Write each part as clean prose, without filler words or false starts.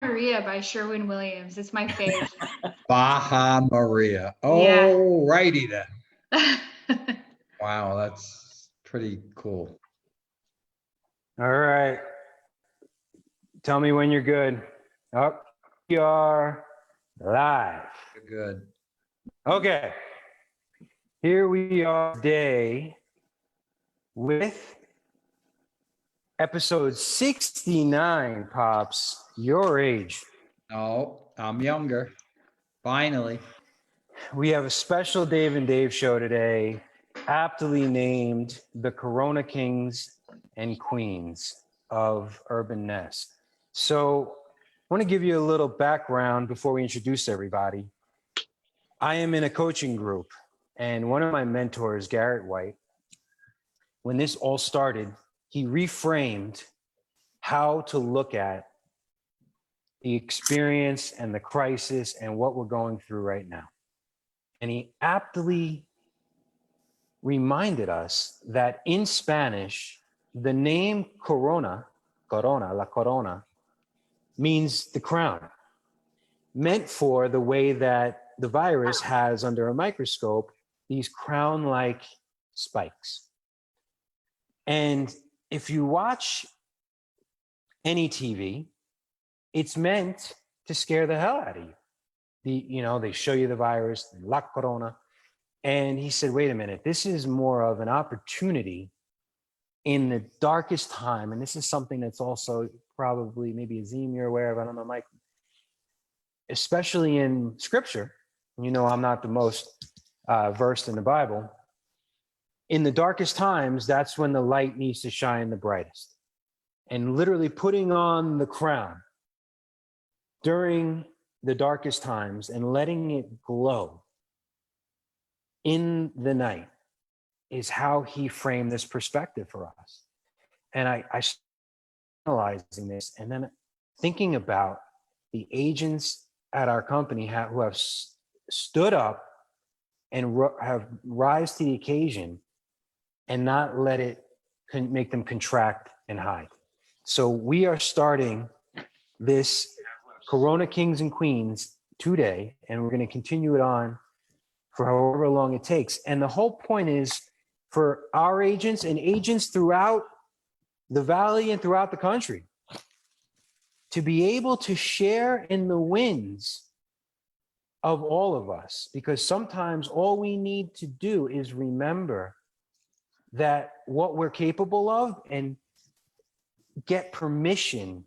Maria by Sherwin Williams. It's my fave. Baja Maria. Yeah. Oh, righty then. Wow, that's pretty cool. All right. Tell me when you're good. Up, we are live. Good. Okay. Here we are today with episode 69, Pops, your age. No, I'm younger. Finally. We have a special Dave and Dave show today, aptly named the Corona Kings and Queens of Urban Nest. So I want to give you a little background before we introduce everybody. I am in a coaching group, and one of my mentors, Garrett White, when this all started, he reframed how to look at the experience and the crisis and what we're going through right now. And he aptly reminded us that in Spanish, the name Corona, la Corona, means the crown, meant for the way that the virus has under a microscope these crown-like spikes. And if you watch any TV, it's meant to scare the hell out of you. They show you the virus, la Corona. And he said, wait a minute, this is more of an opportunity in the darkest time. And this is something that's also probably maybe Azim you're aware of, I don't know, Mike, especially in scripture. I'm not the most versed in the Bible. In the darkest times, that's when the light needs to shine the brightest. And literally putting on the crown during the darkest times and letting it glow in the night is how he framed this perspective for us. And I analyzing this and then thinking about the agents at our company who have stood up and have rise to the occasion and not let it make them contract and hide. So we are starting this Corona Kings and Queens today, and we're going to continue it on for however long it takes. And the whole point is for our agents and agents throughout the valley and throughout the country to be able to share in the wins of all of us, because sometimes all we need to do is remember that what we're capable of and get permission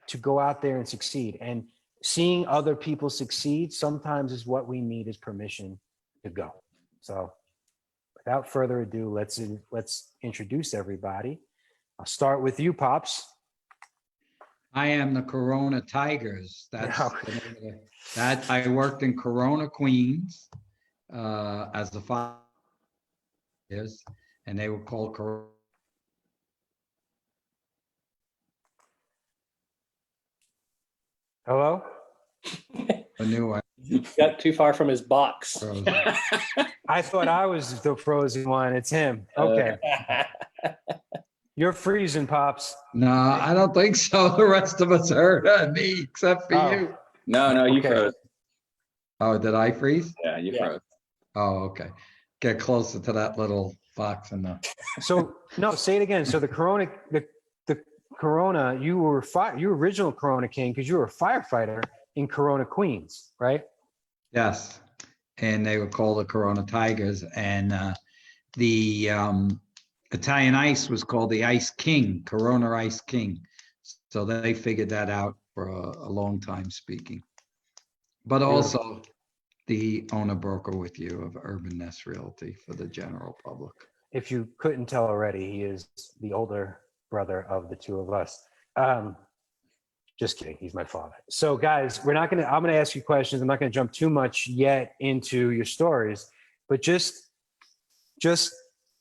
to go out there and succeed. And seeing other people succeed sometimes is what we need, is permission to go. So without further ado, let's introduce everybody. I'll start with you, Pops. I am the Corona Tigers. That's that. I worked in Corona, Queens, as the 5 years, and they were called Corona. Hello? A new one. He got too far from his box. I thought I was the frozen one. It's him. Okay. You're freezing, Pops. No, I don't think so. The rest of us heard me, except for you. No, you Okay. froze. Oh, did I freeze? Yeah, you froze. Oh, okay. Get closer to that little box in the. So no, say it again. So the Corona, the Corona, you were original Corona King because you were a firefighter in Corona, Queens, right? Yes, and they were called the Corona Tigers, and the Italian ice was called the Ice King, Corona Ice King. So they figured that out for a long time speaking. But also the owner broker with you of Urban Nest Realty for the general public. If you couldn't tell already, he is the older brother of the two of us. Just kidding, he's my father. So guys, I'm gonna ask you questions. I'm not gonna jump too much yet into your stories, but just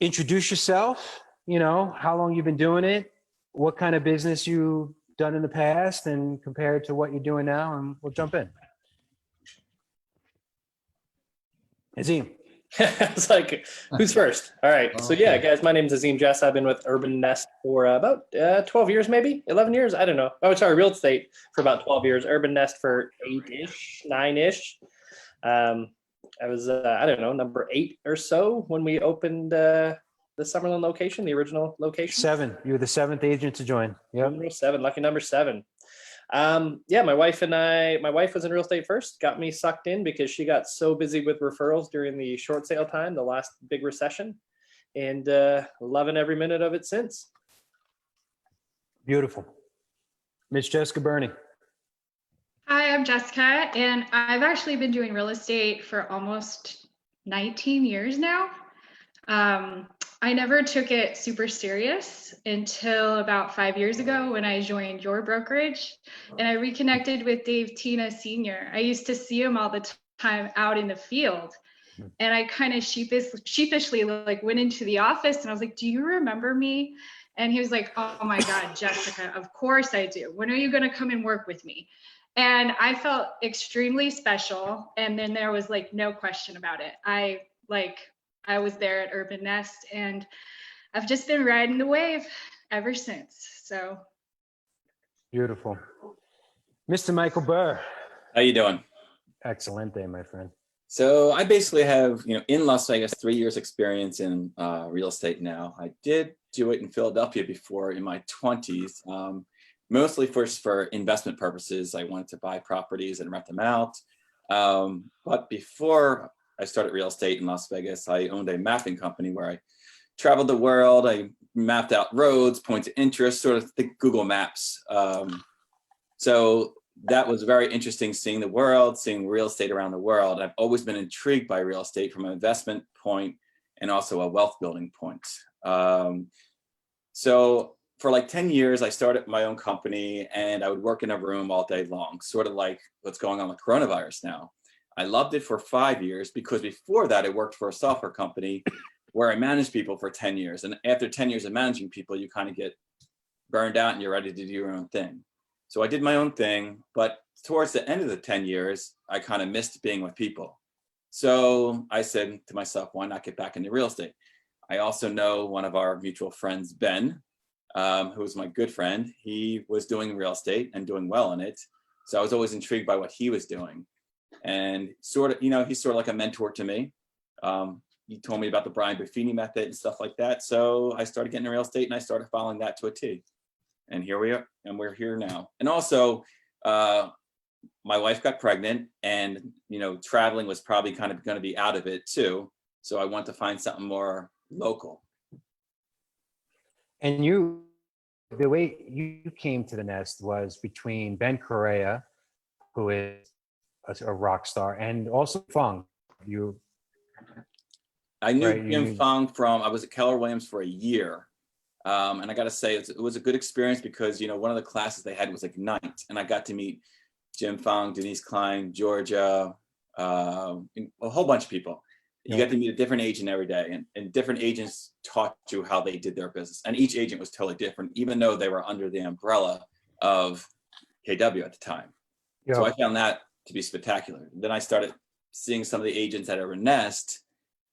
introduce yourself, how long you've been doing it, what kind of business you've done in the past and compared to what you're doing now, and we'll jump in. Azim. It's like, who's first? All right. So yeah, guys, my name's Azim Jessa. I've been with Urban Nest for about 12 years, maybe 11 years. I don't know. Oh, sorry, real estate for about 12 years. Urban Nest for 8-ish, 9-ish. I was, I don't know, number 8 or so when we opened the Summerlin location, the original location. 7. You were the 7th agent to join. Yep. Number 7, lucky number 7. Yeah, my wife was in real estate first, got me sucked in because she got so busy with referrals during the short sale time, the last big recession, and loving every minute of it since. Beautiful. Miss Jessica Berney. Hi, I'm Jessica, and I've actually been doing real estate for almost 19 years now. I never took it super serious until about 5 years ago when I joined your brokerage, and I reconnected with Dave Tina Sr. I used to see him all the time out in the field, and I kind of sheepishly like went into the office and I was like, "Do you remember me?" And he was like, "Oh my God, Jessica, of course I do. When are you going to come and work with me?" And I felt extremely special. And then there was like no question about it. I was there at Urban Nest, and I've just been riding the wave ever since. So Beautiful. Mr. Michael Burr. How you doing? Excellent day, my friend. So I basically have, in Las Vegas, 3 years experience in real estate now. I did do it in Philadelphia before in my 20s, mostly first for investment purposes. I wanted to buy properties and rent them out. But before I started real estate in Las Vegas, I owned a mapping company where I traveled the world. I mapped out roads, points of interest, sort of think Google Maps. So that was very interesting, seeing the world, seeing real estate around the world. I've always been intrigued by real estate from an investment point and also a wealth building point. So for like 10 years, I started my own company, and I would work in a room all day long, sort of like what's going on with coronavirus now. I loved it for 5 years because before that, I worked for a software company where I managed people for 10 years. And after 10 years of managing people, you kind of get burned out and you're ready to do your own thing. So I did my own thing, but towards the end of the 10 years, I kind of missed being with people. So I said to myself, why not get back into real estate? I also know one of our mutual friends, Ben, who was my good friend. He was doing real estate and doing well in it. So I was always intrigued by what he was doing. And sort of, he's sort of like a mentor to me. He told me about the Brian Buffini method and stuff like that. So I started getting into real estate and I started following that to a T. And here we are, and we're here now. And also, my wife got pregnant, and traveling was probably kind of going to be out of it too. So I want to find something more local. And the way you came to the Nest was between Ben Correa, who is a rock star, and also Fung. I knew Jim Fung I was at Keller Williams for a year. And I got to say, it was a good experience because, one of the classes they had was Ignite. And I got to meet Jim Fung, Denise Klein, Georgia, a whole bunch of people. You got to meet a different agent every day, and different agents taught you how they did their business. And each agent was totally different, even though they were under the umbrella of KW at the time. Yeah. So I found that to be spectacular. Then I started seeing some of the agents at Urban Nest,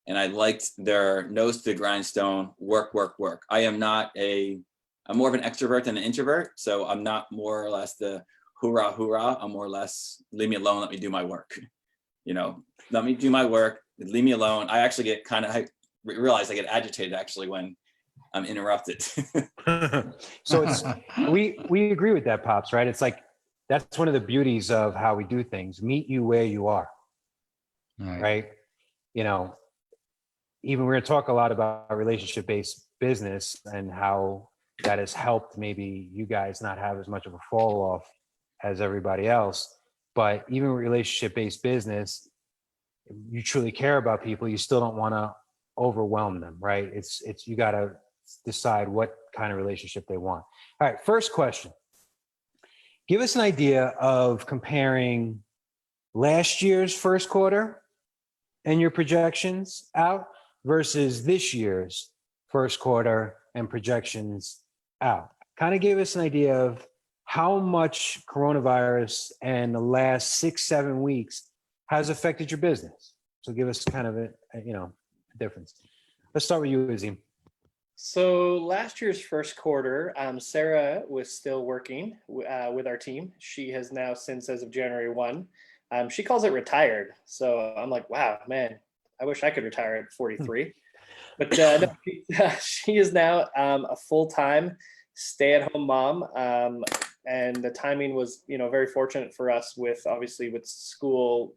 and I liked their nose to the grindstone, work, work, work. I'm more of an extrovert than an introvert. So I'm not more or less the hoorah, hoorah. I'm more or less, leave me alone, let me do my work. Let me do my work, leave me alone. I actually get I realize I get agitated actually when I'm interrupted. So we agree with that, Pops, right? It's like, that's one of the beauties of how we do things. Meet you where you are, right? Even we're going to talk a lot about relationship-based business and how that has helped maybe you guys not have as much of a fall off as everybody else. But even relationship-based business, you truly care about people. You still don't want to overwhelm them, right? It's you got to decide what kind of relationship they want. All right, first question. Give us an idea of comparing last year's first quarter and your projections out versus this year's first quarter and projections out. Kind of give us an idea of how much coronavirus and the last 6-7 weeks has affected your business. So give us kind of difference. Let's start with you, Azim. So last year's first quarter, Sarah was still working with our team. She has now, since as of January 1, she calls it retired. So I'm like, wow, man, I wish I could retire at 43. But no, she is now a full-time stay-at-home mom. And the timing was, very fortunate for us with school,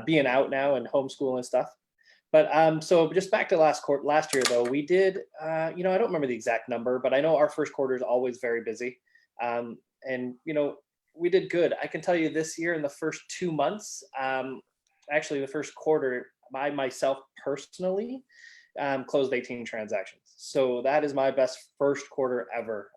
being out now and homeschool and stuff. But so just back to last year though, we did, I don't remember the exact number, but I know our first quarter is always very busy. And, we did good. I can tell you this year in the first 2 months, actually the first quarter, I myself personally closed 18 transactions. So that is my best first quarter ever.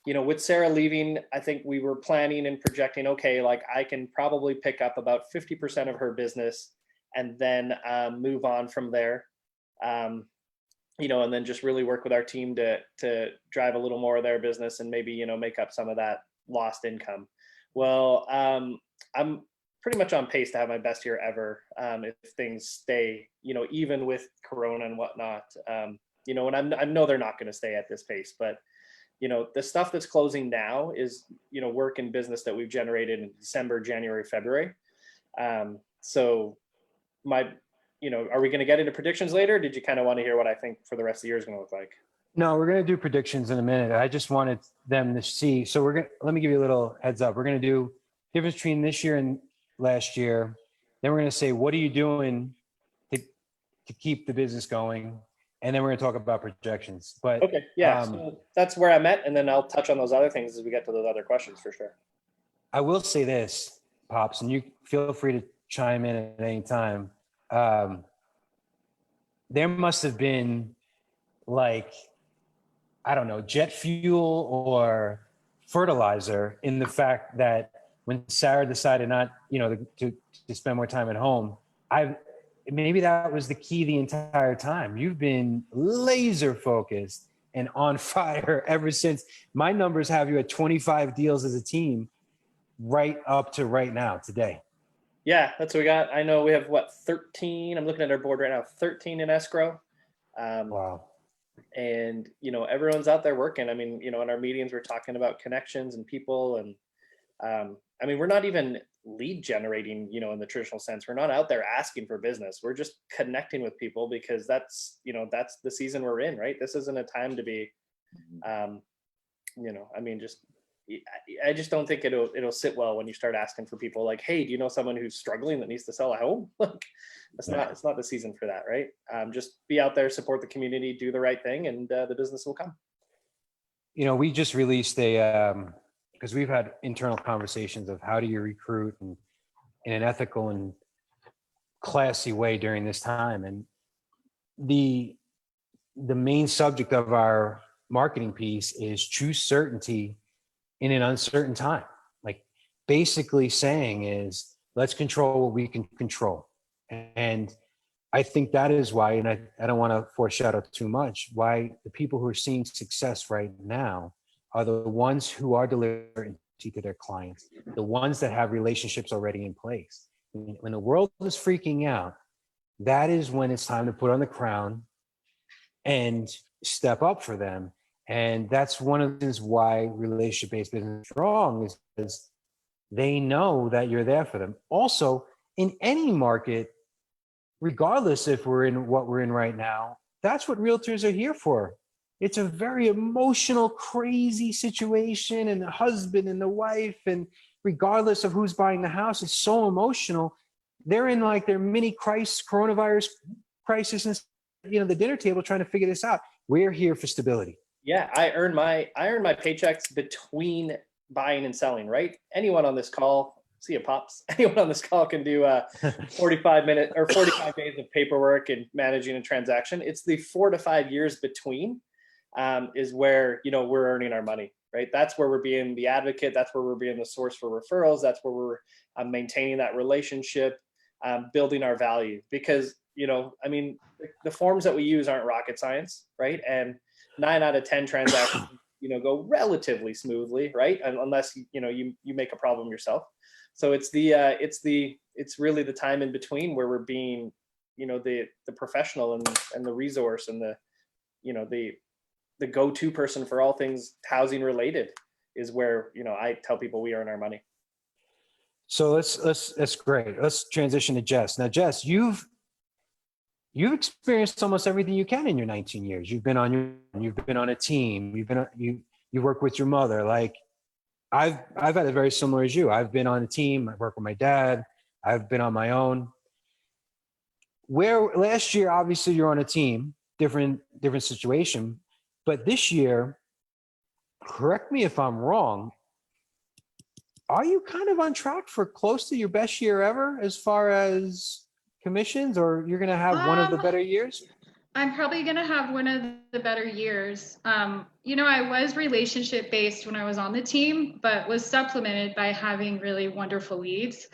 With Sarah leaving, I think we were planning and projecting, okay, like I can probably pick up about 50% of her business and then move on from there, and then just really work with our team to drive a little more of their business and maybe, make up some of that lost income. Well, I'm pretty much on pace to have my best year ever if things stay, even with Corona and whatnot, and I know they're not going to stay at this pace, but the stuff that's closing now is, work and business that we've generated in December, January, February. So are we going to get into predictions later? Did you kind of want to hear what I think for the rest of the year is going to look like? No, we're going to do predictions in a minute. I just wanted them to see. So let me give you a little heads up. We're going to do difference between this year and last year. Then we're going to say, what are you doing to keep the business going? And then we're going to talk about projections. But okay, yeah, so that's where I'm at. And then I'll touch on those other things as we get to those other questions for sure. I will say this, Pops, and you feel free to chime in at any time. There must have been jet fuel or fertilizer in the fact that when Sarah decided not, to spend more time at home, maybe that was the key the entire time. You've been laser focused and on fire ever since. My numbers have you at 25 deals as a team right up to right now today. Yeah, that's what we got. I know we have 13. I'm looking at our board right now, 13 in escrow. Wow. And, everyone's out there working. I mean, in our meetings, we're talking about connections and people. And we're not even lead generating, in the traditional sense. We're not out there asking for business. We're just connecting with people because that's the season we're in, right? This isn't a time to be, I just don't think it'll sit well when you start asking for people like, hey, do you know someone who's struggling that needs to sell a home? Like, it's not the season for that, right? Just be out there, support the community, do the right thing, and the business will come. We just released because we've had internal conversations of how do you recruit in an ethical and classy way during this time. And the main subject of our marketing piece is true certainty in an uncertain time. Like basically saying is, let's control what we can control. And I think that is why, and I don't want to foreshadow too much, why the people who are seeing success right now are the ones who are delivering to their clients, the ones that have relationships already in place. When the world is freaking out, that is when it's time to put on the crown and step up for them. And that's one of the reasons why relationship-based business is strong, is because they know that you're there for them. Also, in any market, regardless if we're in what we're in right now, that's what realtors are here for. It's a very emotional, crazy situation, and the husband and the wife, and regardless of who's buying the house, it's so emotional. They're in like their mini coronavirus crisis, and the dinner table trying to figure this out. We're here for stability. Yeah, I earn my paychecks between buying and selling, right? Anyone on this call, see you, Pops. Anyone on this call can do 45 minutes or 45 days of paperwork and managing a transaction. It's the 4 to 5 years between is where, we're earning our money, right? That's where we're being the advocate. That's where we're being the source for referrals. That's where we're maintaining that relationship, building our value. Because, the forms that we use aren't rocket science, right? And 9 out of 10 transactions, go relatively smoothly, right? Unless, you make a problem yourself. So it's really the time in between where we're being the professional and the resource and the go-to person for all things housing related is where, I tell people we earn our money. So that's great. Let's transition to Jess. Now, Jess, you've experienced almost everything you can in your 19 years. You've been on a team. You work with your mother. Like I've had it very similar as you. I've been on a team. I work with my dad. I've been on my own. Where last year, obviously, you're on a team, different situation. But this year, correct me if I'm wrong, are you kind of on track for close to your best year ever as far as commissions, or you're going to have one of the better years? I'm probably going to have one of the better years. I was relationship based when I was on the team, but was supplemented by having really wonderful leads.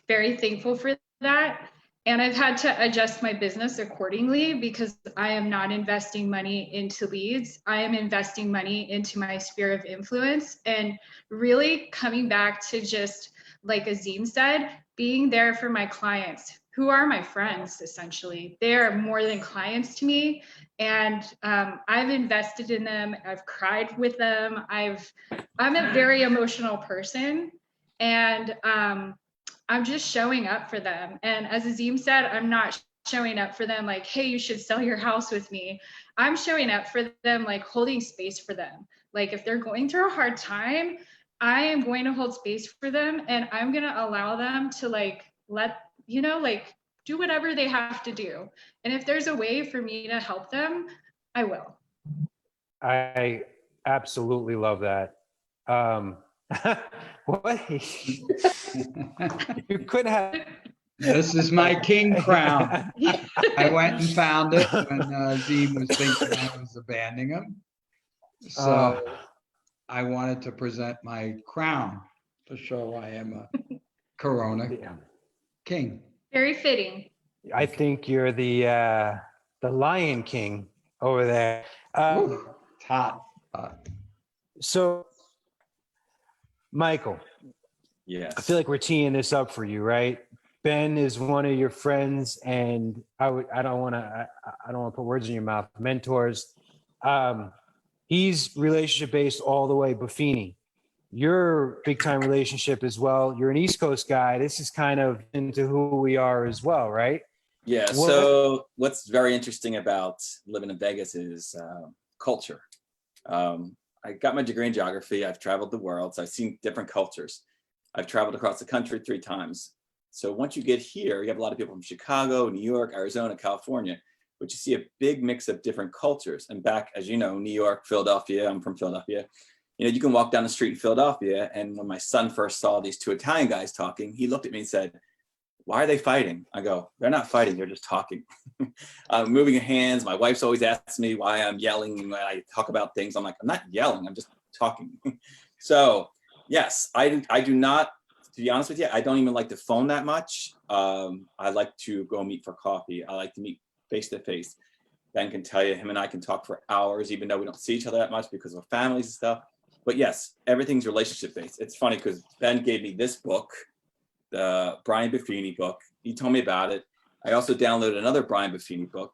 Very thankful for that. And I've had to adjust my business accordingly because I am not investing money into leads. I am investing money into my sphere of influence and really coming back to just, like Azim said, being there for my clients who are my friends, essentially. They are more than clients to me. And I've invested in them. I've cried with them. I'm a very emotional person. And I'm just showing up for them. And as Azim said, I'm not showing up for them like, hey, you should sell your house with me. I'm showing up for them, like holding space for them. Like if they're going through a hard time, I am going to hold space for them, and I'm going to allow them to do whatever they have to do. And if there's a way for me to help them, I will. I absolutely love that. What? You couldn't have. This is my king crown. I went and found it when Azim was thinking I was abandoning him. So I wanted to present my crown to show I am a Corona king. Very fitting. I think you're the Lion King over there. It's hot. So, Michael, Yes. I feel like we're teeing this up for you, right? Ben is one of your friends, and I don't want to put words in your mouth. Mentors. He's relationship based all the way. Buffini, you're big time relationship as well. You're an East Coast guy. This is kind of into who we are as well, right? Yeah. So what's very interesting about living in Vegas is culture. I got my degree in geography. I've traveled the world, so I've seen different cultures. I've traveled across the country 3 times. So once you get here, you have a lot of people from Chicago, New York, Arizona, California, but you see a big mix of different cultures. And back, as you know, New York, Philadelphia, I'm from Philadelphia. You can walk down the street in Philadelphia, and when my son first saw these 2 Italian guys talking, he looked at me and said, "Why are they fighting?" I go, "They're not fighting, they're just talking." Moving hands. My wife's always asks me why I'm yelling when I talk about things. I'm like, I'm not yelling, I'm just talking. So yes, I do not, to be honest with you, I don't even like the phone that much. I like to go meet for coffee. I like to meet face to face. Ben can tell you, him and I can talk for hours, even though we don't see each other that much because of families and stuff. But yes, everything's relationship based. It's funny because Ben gave me this book, the Brian Buffini book. He told me about it. I also downloaded another Brian Buffini book.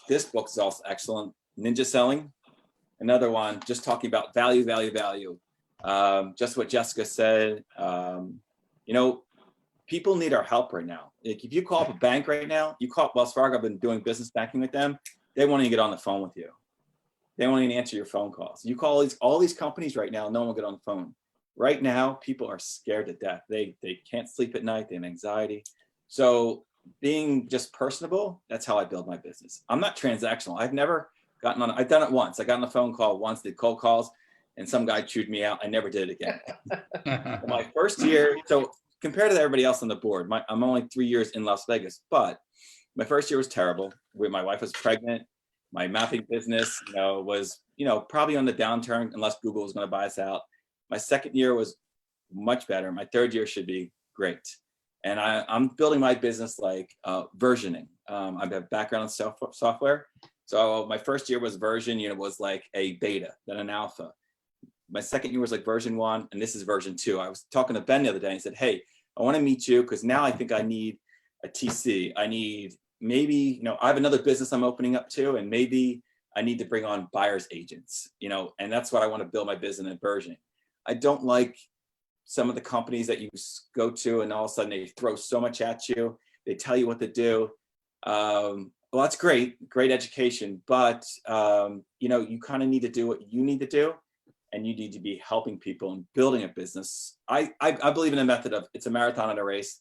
This book is also excellent. Ninja Selling. Another one, just talking about value. Just what Jessica said. People need our help right now. Like if you call up a bank right now, you call up Wells Fargo, I've been doing business banking with them. They won't even get on the phone with you. They won't even answer your phone calls. You call all these companies right now, no one will get on the phone. Right now, people are scared to death. They can't sleep at night. They have anxiety. So being just personable, that's how I build my business. I'm not transactional. I've never gotten on. I've done it once. I got on the phone call once, did cold calls, and some guy chewed me out. I never did it again. My first year, so compared to everybody else on the board, I'm only 3 years in Las Vegas, but my first year was terrible. My wife was pregnant. My mapping business, was, probably on the downturn unless Google was going to buy us out. My second year was much better. My third year should be great. And I'm building my business like versioning. I have a background in software. So my first year was version, was like a beta, then an alpha. My second year was like version 1, and this is version 2. I was talking to Ben the other day and said, hey, I want to meet you because now I think I need a TC. I need maybe, you know, I have another business I'm opening up too, and maybe I need to bring on buyer's agents, you know, and that's what I want to build my business in Bergen. I don't like some of the companies that you go to and all of a sudden they throw so much at you. They tell you what to do. Well, that's great education, but you know, you kind of need to do what you need to do, and you need to be helping people and building a business. I believe in the method of it's a marathon and a race.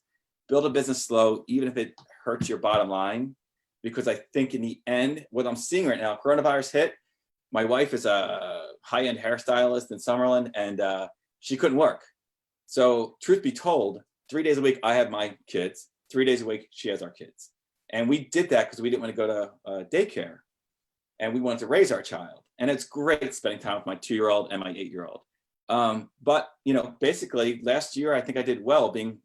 Build a business slow, even if it hurts your bottom line, because I think in the end, what I'm seeing right now, coronavirus hit. My wife is a high-end hairstylist in Summerlin, and she couldn't work. So truth be told, 3 days a week, I have my kids. 3 days a week, she has our kids. And we did that because we didn't want to go to daycare. And we wanted to raise our child. And it's great spending time with my 2-year-old and my 8-year-old. But, you know, basically last year, I think I did well being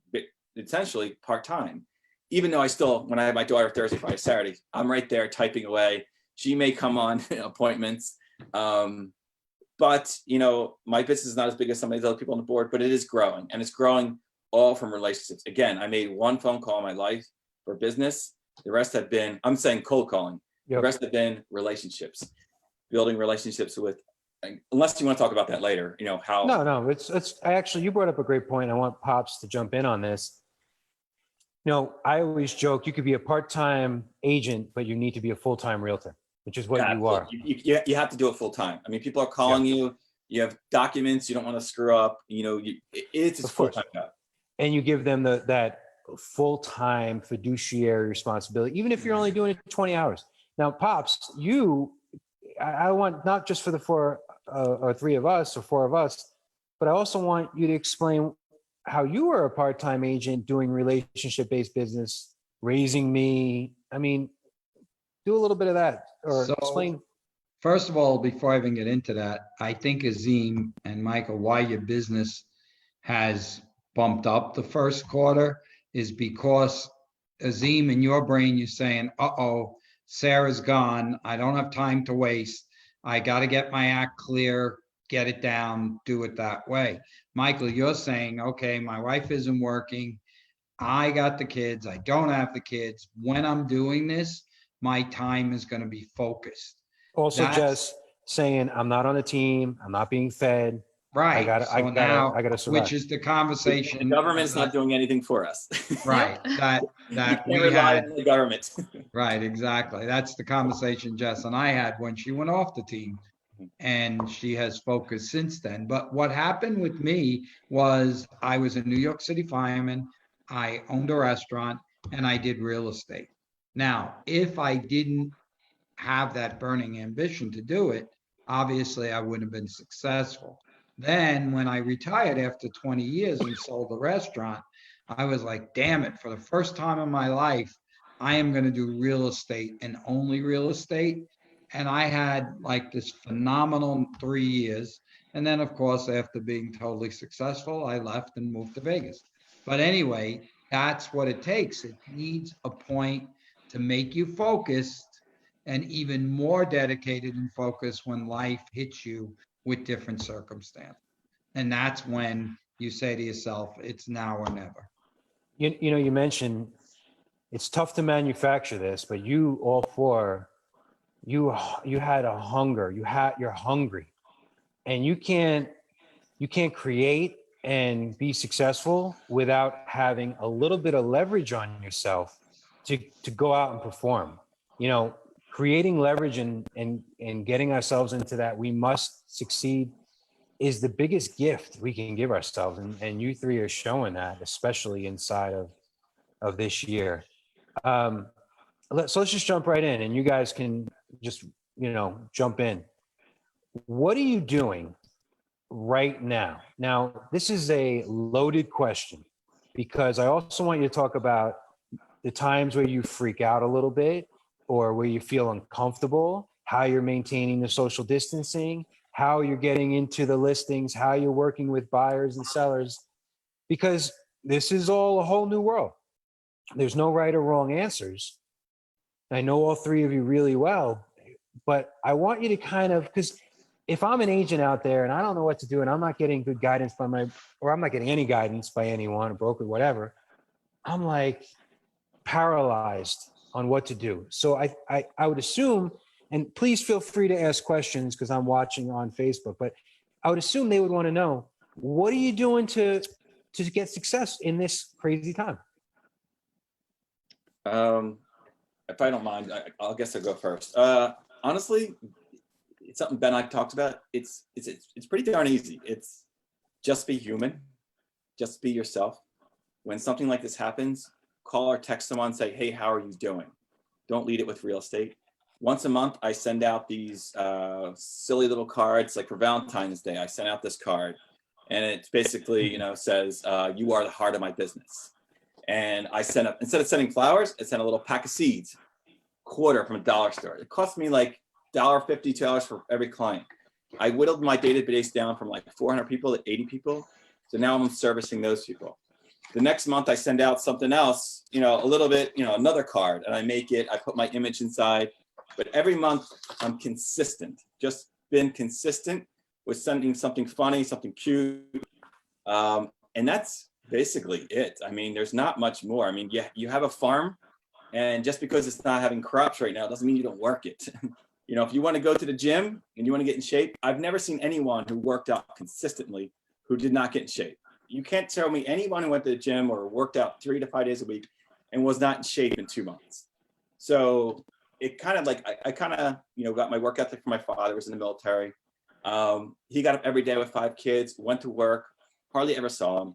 essentially part-time. Even though I still, when I have my daughter Thursday, Friday, Saturday, I'm right there typing away. She may come on appointments. But, you know, my business is not as big as some of these other people on the board, but it is growing. And it's growing all from relationships. Again, I made one phone call in my life for business. The rest have been, I'm saying cold calling. Yep. The rest have been relationships, building relationships with, unless you want to talk about that later, you know, how. No, it's actually, you brought up a great point. I want Pops to jump in on this. You know, I always joke, you could be a part-time agent, but you need to be a full-time realtor, which is what you are. You have to do it full time. I mean, people are calling you, you have documents you don't want to screw up, you know, it's a full-time job. And you give them that full-time fiduciary responsibility, even if you're only doing it 20 hours. Now, Pops, I want not just for the four or three of us or four of us, but I also want you to explain how you were a part-time agent doing relationship-based business, raising me. I mean, do a little bit of that or explain. First of all, before I even get into that, I think Azim and Michael, why your business has bumped up the first quarter is because Azim, in your brain, you're saying, uh-oh, Sarah's gone. I don't have time to waste. I got to get my act clear, get it down, do it that way. Michael, you're saying, okay, my wife isn't working. I got the kids. I don't have the kids. When I'm doing this, my time is going to be focused. Also, just saying, I'm not on a team. I'm not being fed. Right. I gotta survive. Which is the conversation. The government's not doing anything for us. Right. That we rely on the government. Right. Exactly. That's the conversation Jess and I had when she went off the team, and she has focused since then. But what happened with me was I was a New York City fireman. I owned a restaurant and I did real estate. Now, if I didn't have that burning ambition to do it, obviously I wouldn't have been successful. Then when I retired after 20 years and sold the restaurant, I was like, damn it, for the first time in my life, I am going to do real estate and only real estate. And I had like this phenomenal 3 years. And then, of course, after being totally successful, I left and moved to Vegas. But anyway, that's what it takes. It needs a point to make you focused and even more dedicated and focused when life hits you with different circumstances. And that's when you say to yourself, it's now or never. You know, you mentioned it's tough to manufacture this, but you all four, you had a hunger. You're hungry, and you can't create and be successful without having a little bit of leverage on yourself to go out and perform. You know, creating leverage and getting ourselves into that we must succeed is the biggest gift we can give ourselves. And you three are showing that, especially inside of this year. So let's just jump right in, and you guys can just, you know, jump in. What are you doing right now? Now, this is a loaded question because I also want you to talk about the times where you freak out a little bit or where you feel uncomfortable, how you're maintaining the social distancing, how you're getting into the listings, how you're working with buyers and sellers, because this is all a whole new world. There's no right or wrong answers. I know all three of you really well, but I want you to kind of, because if I'm an agent out there and I don't know what to do and I'm not getting good guidance or I'm not getting any guidance by anyone, a broker, whatever, I'm like paralyzed on what to do. So I would assume, and please feel free to ask questions because I'm watching on Facebook, but I would assume they would want to know, what are you doing to get success in this crazy time? If I don't mind, I'll guess I'll go first. Honestly, it's something Ben and I talked about. It's pretty darn easy. It's just be human, just be yourself. When something like this happens, call or text someone, say, hey, how are you doing? Don't lead it with real estate. Once a month, I send out these silly little cards, like for Valentine's Day, I sent out this card, and it basically, you know, says, you are the heart of my business. And I sent up, instead of sending flowers, I sent a little pack of seeds, quarter from a dollar store. It cost me like $1.50, $2 for every client. I whittled my database down from like 400 people to 80 people. So now I'm servicing those people. The next month I send out something else, you know, a little bit, you know, another card, and I make it, I put my image inside. But every month I'm consistent, just been consistent with sending something funny, something cute. And that's basically it. I mean, there's not much more. I mean, yeah, you have a farm, and just because it's not having crops right now doesn't mean you don't work it. You know, if you want to go to the gym and you want to get in shape, I've never seen anyone who worked out consistently who did not get in shape. You can't tell me anyone who went to the gym or worked out 3 to 5 days a week and was not in shape in 2 months. So it kind of like, I kind of, you know, got my work ethic from my father, was in the military. He got up every day with 5 kids, went to work, hardly ever saw him.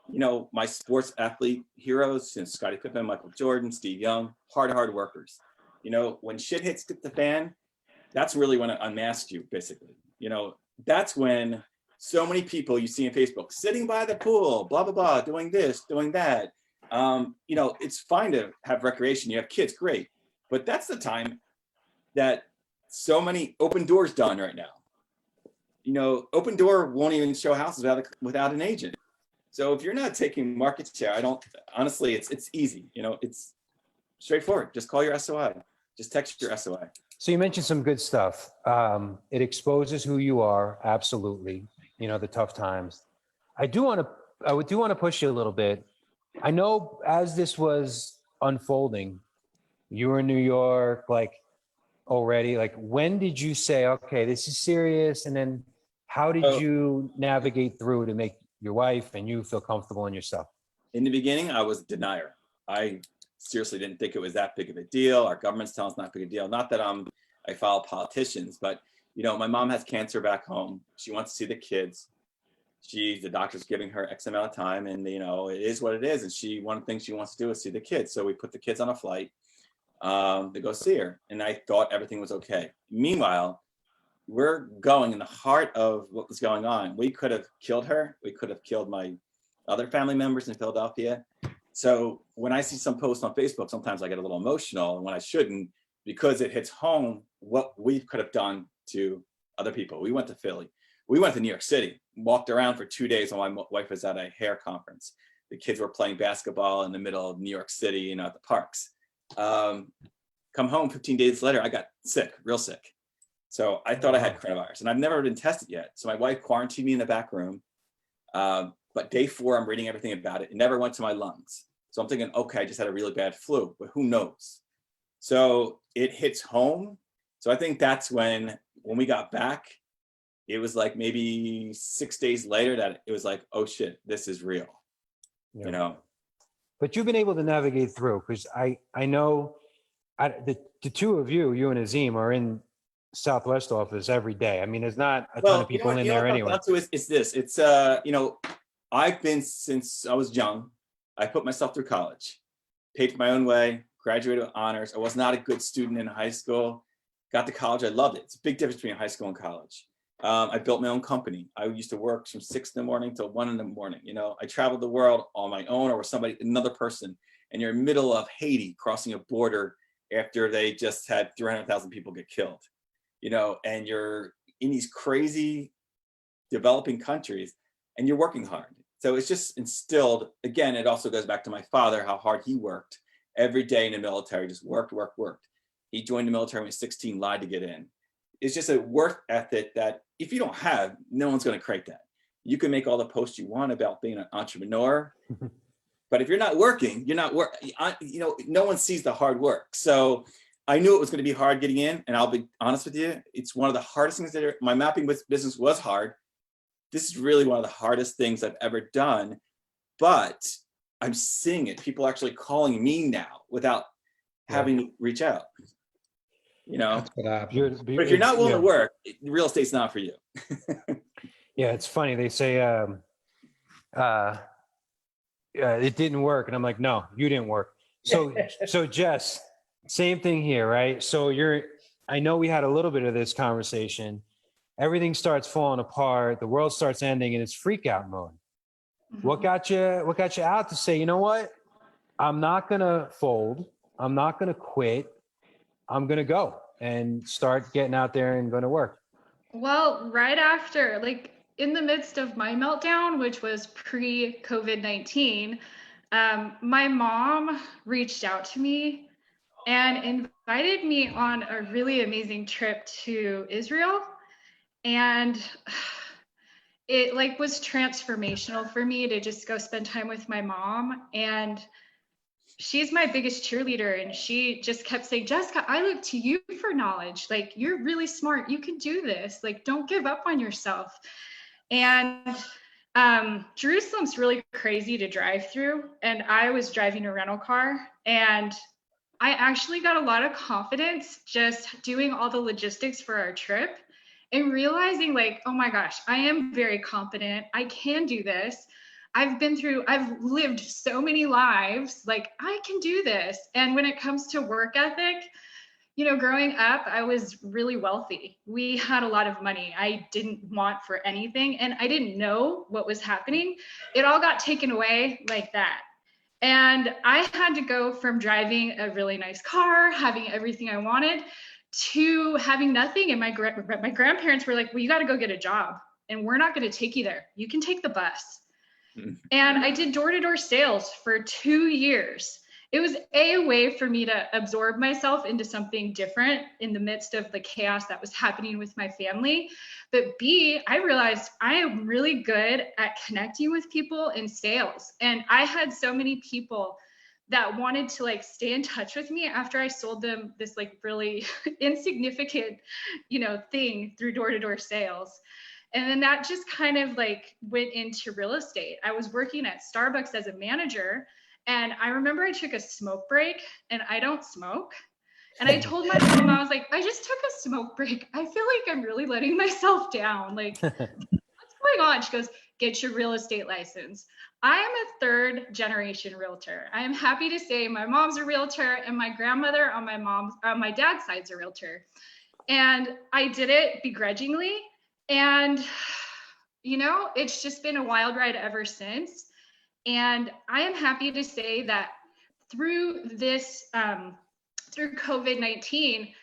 You know, my sports athlete heroes, you know, Scottie Pippen, Michael Jordan, Steve Young, hard workers. You know, when shit hits the fan, that's really when it unmasks you, basically. You know, that's when so many people you see on Facebook sitting by the pool, blah, blah, blah, doing this, doing that. You know, it's fine to have recreation. You have kids, great. But that's the time that so many open doors done right now. You know, Open Door won't even show houses without an agent. So if you're not taking market share, honestly, it's easy. You know, it's straightforward. Just call your SOI. Just text your SOI. So you mentioned some good stuff. It exposes who you are, absolutely. You know, the tough times. I do want to push you a little bit. I know as this was unfolding, you were in New York, like already. Like, when did you say, okay, this is serious? And then how did you navigate through to make your wife and you feel comfortable in yourself? In the beginning, I was a denier. I seriously didn't think it was that big of a deal. Our government's telling us not big a deal. Not that I follow politicians, but you know, my mom has cancer back home. She wants to see the kids. The doctor's giving her X amount of time, and you know, it is what it is. And one of the things she wants to do is see the kids. So we put the kids on a flight to go see her. And I thought everything was okay. Meanwhile, we're going in the heart of what was going on. We could have killed her. We could have killed my other family members in Philadelphia. So when I see some posts on Facebook, sometimes I get a little emotional, and when I shouldn't, because it hits home what we could have done to other people. We went to Philly. We went to New York City, walked around for 2 days while my wife was at a hair conference. The kids were playing basketball in the middle of New York City, you know, at the parks. Come home 15 days later, I got sick, real sick. So I thought I had coronavirus, and I've never been tested yet. So my wife quarantined me in the back room. But day 4, I'm reading everything about it. It never went to my lungs. So I'm thinking, okay, I just had a really bad flu, but who knows? So it hits home. So I think that's when we got back, it was like maybe 6 days later that it was like, oh shit, this is real, Yeah. you know? But you've been able to navigate through, because I know the two of you and Azim, are in Southwest office every day. I mean, there's not a ton of people in there anyway. It's this. It's you know, I've been since I was young. I put myself through college, paid for my own way, graduated with honors. I was not a good student in high school. Got to college, I loved it. It's a big difference between high school and college. I built my own company. I used to work from 6 in the morning till 1 in the morning. You know, I traveled the world on my own or with another person, and you're in the middle of Haiti crossing a border after they just had 300,000 people get killed, you know, and you're in these crazy developing countries and you're working hard. So it's just instilled, again, it also goes back to my father, how hard he worked every day in the military, just worked. He joined the military when he was 16, lied to get in. It's just a work ethic that if you don't have, no one's going to create that. You can make all the posts you want about being an entrepreneur, But if you're not working, you're not work. No one sees the hard work. So I knew it was going to be hard getting in, and I'll be honest with you, it's one of the hardest things that my mapping business was hard. This is really one of the hardest things I've ever done, but I'm seeing it. People actually calling me now without having to reach out. That's what happens. But if you're not willing to work, real estate's not for you. Yeah, it's funny. They say it didn't work, and I'm like, no, you didn't work. So Jess, same thing here, right? So I know we had a little bit of this conversation. Everything starts falling apart. The world starts ending, and it's freak out mode. Mm-hmm. What got you out to say, you know what? I'm not gonna fold. I'm not gonna quit. I'm gonna go and start getting out there and going to work. Well, right after, like in the midst of my meltdown, which was pre-COVID-19, my mom reached out to me and invited me on a really amazing trip to Israel. And it like was transformational for me to just go spend time with my mom. And she's my biggest cheerleader, and she just kept saying, Jessica, I look to you for knowledge. Like, you're really smart. You can do this. Like, don't give up on yourself. And Jerusalem's really crazy to drive through. And I was driving a rental car, and I actually got a lot of confidence just doing all the logistics for our trip and realizing like, oh my gosh, I am very confident. I can do this. I've lived so many lives, like I can do this. And when it comes to work ethic, growing up, I was really wealthy. We had a lot of money. I didn't want for anything, and I didn't know what was happening. It all got taken away like that. And I had to go from driving a really nice car, having everything I wanted, to having nothing. And my grandparents were like, well, you got to go get a job, and we're not going to take you there. You can take the bus. And I did door-to-door sales for 2 years. It was a way for me to absorb myself into something different in the midst of the chaos that was happening with my family. But B, I realized I am really good at connecting with people in sales. And I had so many people that wanted to like stay in touch with me after I sold them this like really insignificant, thing through door-to-door sales. And then that just kind of like went into real estate. I was working at Starbucks as a manager, and I remember I took a smoke break, and I don't smoke. And I told my mom, I was like, I just took a smoke break. I feel like I'm really letting myself down. Like, what's going on? She goes, get your real estate license. I am a third generation realtor. I am happy to say my mom's a realtor, and my grandmother on my dad's side's a realtor. And I did it begrudgingly. And, it's just been a wild ride ever since. And I am happy to say that through this, through COVID-19,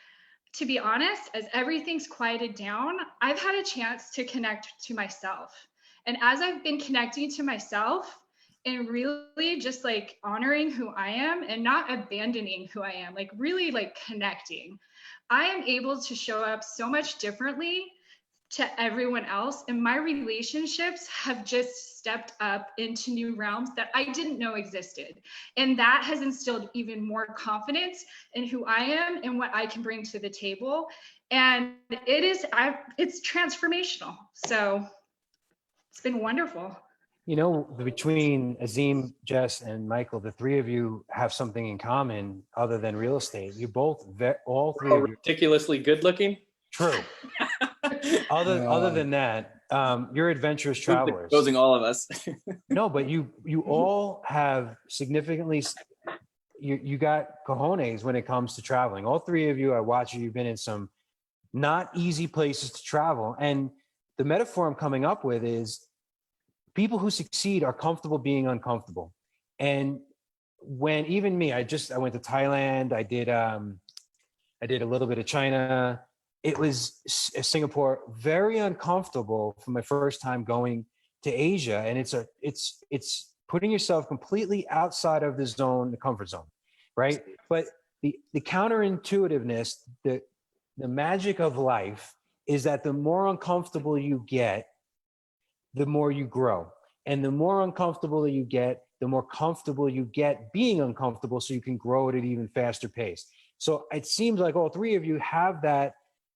to be honest, as everything's quieted down, I've had a chance to connect to myself. And as I've been connecting to myself and really just like honoring who I am and not abandoning who I am, like really like connecting, I am able to show up so much differently to everyone else. And my relationships have just stepped up into new realms that I didn't know existed. And that has instilled even more confidence in who I am and what I can bring to the table. And it's transformational. So it's been wonderful. Between Azim, Jess, and Michael, the three of you have something in common other than real estate. You both, all three of you, ridiculously good looking. True. Other than that, you're adventurous travelers. Exposing all of us. No, but you all have significantly, you got cojones when it comes to traveling. All three of you, I watch you've been in some not easy places to travel. And the metaphor I'm coming up with is people who succeed are comfortable being uncomfortable. And when even me, I went to Thailand, I did a little bit of China. It was Singapore, very uncomfortable for my first time going to Asia. And it's putting yourself completely outside of the zone, the comfort zone, right? But the counterintuitiveness, the magic of life is that the more uncomfortable you get, the more you grow. And the more uncomfortable you get, the more comfortable you get being uncomfortable, so you can grow at an even faster pace. So it seems like all three of you have that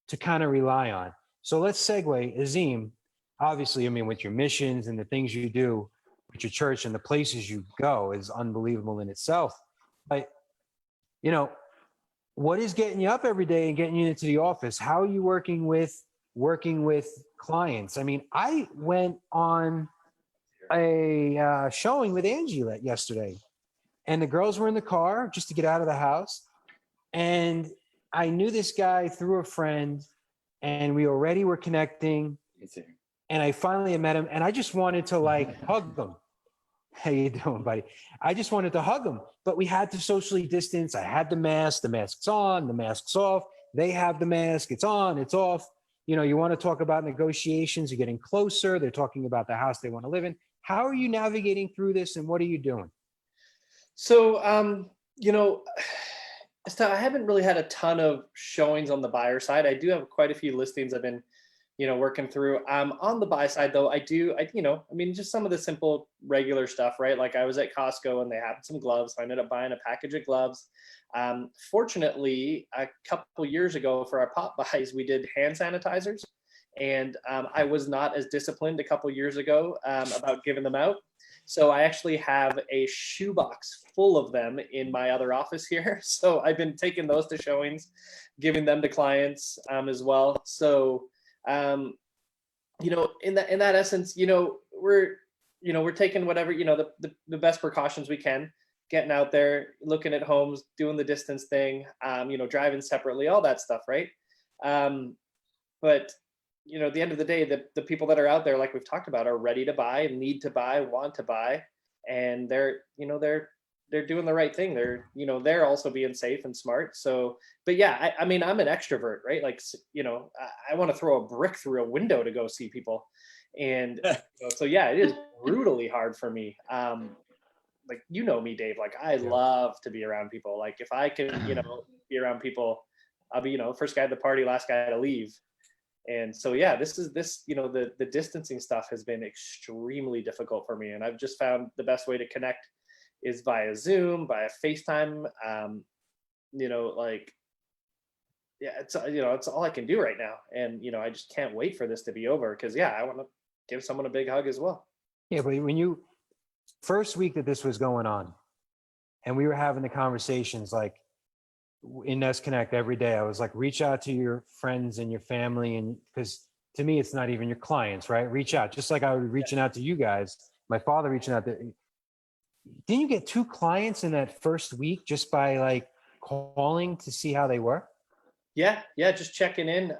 to kind of rely on. So let's segue. Azim, obviously, I mean, with your missions and the things you do with your church and the places you go is unbelievable in itself. But, you know, what is getting you up every day and getting you into the office? How are you working with clients? I mean, I went on a showing with Angie yesterday, and the girls were in the car just to get out of the house. And I knew this guy through a friend, and we already were connecting. And I finally met him, and I just wanted to like hug him. How you doing, buddy? I just wanted to hug him, but we had to socially distance. I had the mask's on, the mask's off. They have the mask, it's on, it's off. You know, you want to talk about negotiations, you're getting closer. They're talking about the house they want to live in. How are you navigating through this, and what are you doing? So, you know, so I haven't really had a ton of showings on the buyer side. I do have quite a few listings I've been, you know, working through. On the buy side though, I mean, just some of the simple regular stuff, right? Like I was at Costco and they had some gloves. I ended up buying a package of gloves. Fortunately, a couple years ago for our pop buys, we did hand sanitizers. And I was not as disciplined a couple years ago about giving them out. So I actually have a shoebox full of them in my other office here. So I've been taking those to showings, giving them to clients as well. So, you know, in that essence, you know, we're taking whatever, you know, the best precautions we can, getting out there, looking at homes, doing the distance thing, you know, driving separately, all that stuff, right? But you know, at the end of the day, the people that are out there, like we've talked about, are ready to buy, need to buy, want to buy, and they're doing the right thing. They're also being safe and smart. So, but yeah, I mean, I'm an extrovert, right? Like, you know, I want to throw a brick through a window to go see people. And so, yeah, it is brutally hard for me. Like, you know me, Dave, like I love to be around people. Like if I can, you know, be around people, I'll be, you know, first guy at the party, last guy to leave. And so, yeah, you know, the distancing stuff has been extremely difficult for me. And I've just found the best way to connect is via Zoom, via FaceTime. You know, like, yeah, it's all I can do right now. And, you know, I just can't wait for this to be over because, yeah, I want to give someone a big hug as well. Yeah, but when you first week that this was going on and we were having the conversations, like, in Nest Connect every day, I was like, reach out to your friends and your family. And because to me, it's not even your clients, right? Reach out, just like I was reaching out to you guys, my father reaching out. Didn't you get 2 clients in that first week just by like calling to see how they were? Yeah. Just checking in.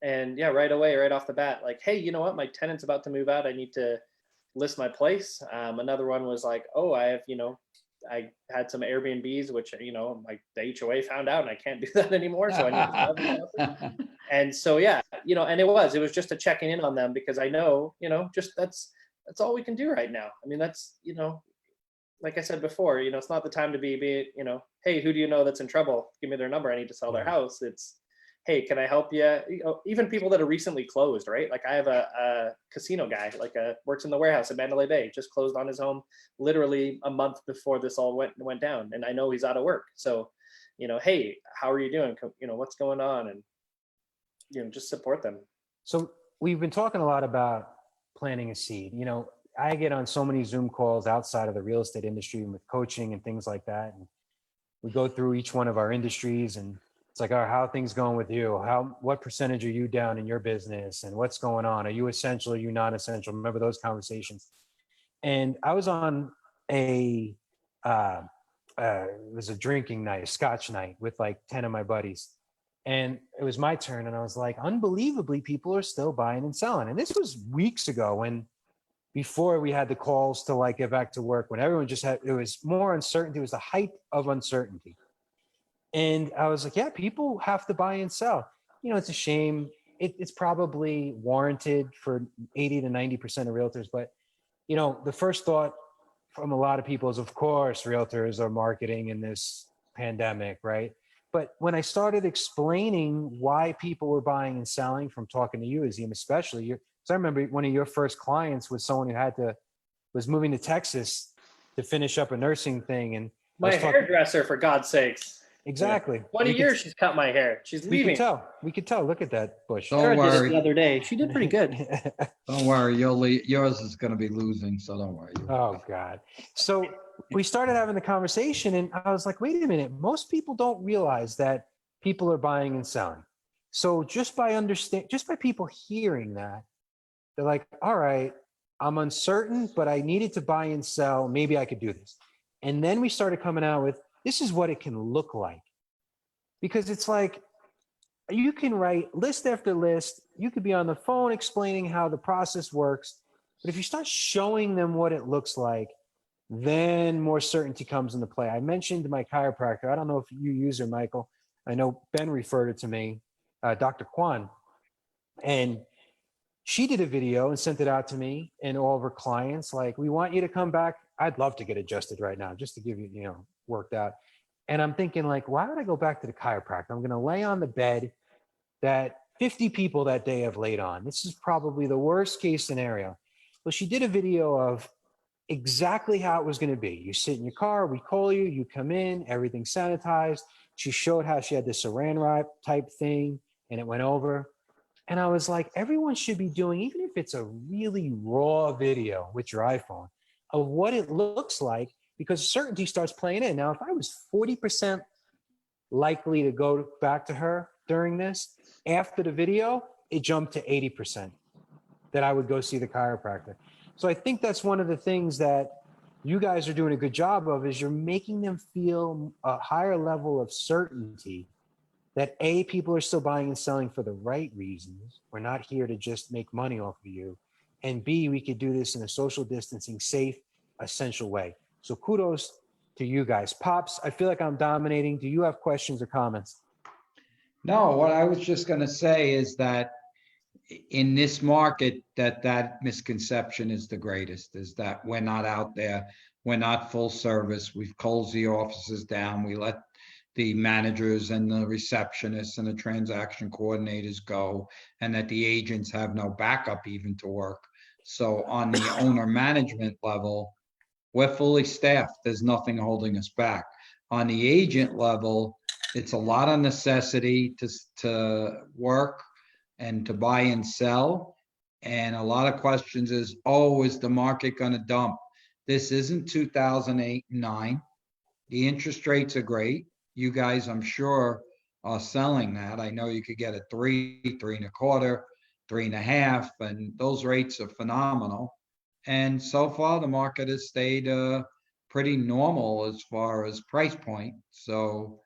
And yeah, right away, right off the bat, like, hey, you know what? My tenant's about to move out. I need to list my place. Another one was like, oh, I had some Airbnbs, which, you know, like the HOA found out and I can't do that anymore. So I need to and so, yeah, you know, and it was just a checking in on them because I know, you know, just that's all we can do right now. I mean, that's, you know, like I said before, you know, it's not the time to be, you know, hey, who do you know that's in trouble? Give me their number. I need to sell their house. It's, hey, can I help you? You know, even people that are recently closed, right? Like I have a casino guy, works in the warehouse at Mandalay Bay, just closed on his home literally a month before this all went down. And I know he's out of work. So, you know, hey, how are you doing? You know, what's going on? And, you know, just support them. So we've been talking a lot about planting a seed. You know, I get on so many Zoom calls outside of the real estate industry and with coaching and things like that. And we go through each one of our industries and it's like, all right, how are things going with you? What percentage are you down in your business and what's going on? Are you essential? Are you not essential? Remember those conversations? And I was on it was a drinking night, a Scotch night with like 10 of my buddies. And it was my turn. And I was like, unbelievably, people are still buying and selling. And this was weeks ago when before we had the calls to like get back to work, when everyone it was more uncertainty. It was the height of uncertainty. And I was like, yeah, people have to buy and sell. You know, it's a shame. It's probably warranted for 80 to 90% of realtors. But, you know, the first thought from a lot of people is, of course, realtors are marketing in this pandemic, right? But when I started explaining why people were buying and selling, from talking to you, Azim, especially, because I remember one of your first clients was someone who was moving to Texas to finish up a nursing thing. And I My was talking- hairdresser, for God's sakes. exactly. 20 We could- years she's cut my hair. She's We leaving. could tell. We could tell. Look at that bush. Don't Sarah did it worry. the other day. She did pretty good. Don't worry, yours is going to be losing, so don't worry. Oh God. So we started having the conversation and I was like, wait a minute. Most people don't realize that people are buying and selling. So just by people hearing that, they're like, all right, I'm uncertain, but I needed to buy and sell. Maybe I could do this. And then we started coming out with, this is what it can look like. Because it's like, you can write list after list. You could be on the phone explaining how the process works. But if you start showing them what it looks like, then more certainty comes into play. I mentioned my chiropractor. I don't know if you use her, Michael. I know Ben referred it to me, Dr. Kwan. And she did a video and sent it out to me and all of her clients. Like, we want you to come back. I'd love to get adjusted right now just to give you, worked out. And I'm thinking, like, why would I go back to the chiropractor? I'm going to lay on the bed that 50 people that day have laid on. This is probably the worst case scenario. Well, she did a video of exactly how it was going to be. You sit in your car, we call you, you come in, everything's sanitized. She showed how she had the saran wrap type thing and it went over. And I was like, everyone should be doing, even if it's a really raw video with your iPhone, of what it looks like, because certainty starts playing in. Now, if I was 40% likely to go back to her during this, after the video, it jumped to 80% that I would go see the chiropractor. So I think that's one of the things that you guys are doing a good job of, is you're making them feel a higher level of certainty that A, people are still buying and selling for the right reasons. We're not here to just make money off of you. And B, we could do this in a social distancing, safe, essential way. So kudos to you guys. Pops, I feel like I'm dominating. Do you have questions or comments? No, what I was just going to say is that in this market, that misconception is the greatest, is that we're not out there. We're not full service. We've closed the offices down. We let the managers and the receptionists and the transaction coordinators go, and that the agents have no backup even to work. So on the owner management level, we're fully staffed. There's nothing holding us back. On the agent level, it's a lot of necessity to work and to buy and sell. And a lot of questions is, is the market going to dump? This isn't 2008 and 9. The interest rates are great. You guys, I'm sure, are selling that. I know you could get a 3, 3.25, 3.5, and those rates are phenomenal. And so far, the market has stayed pretty normal as far as price point. So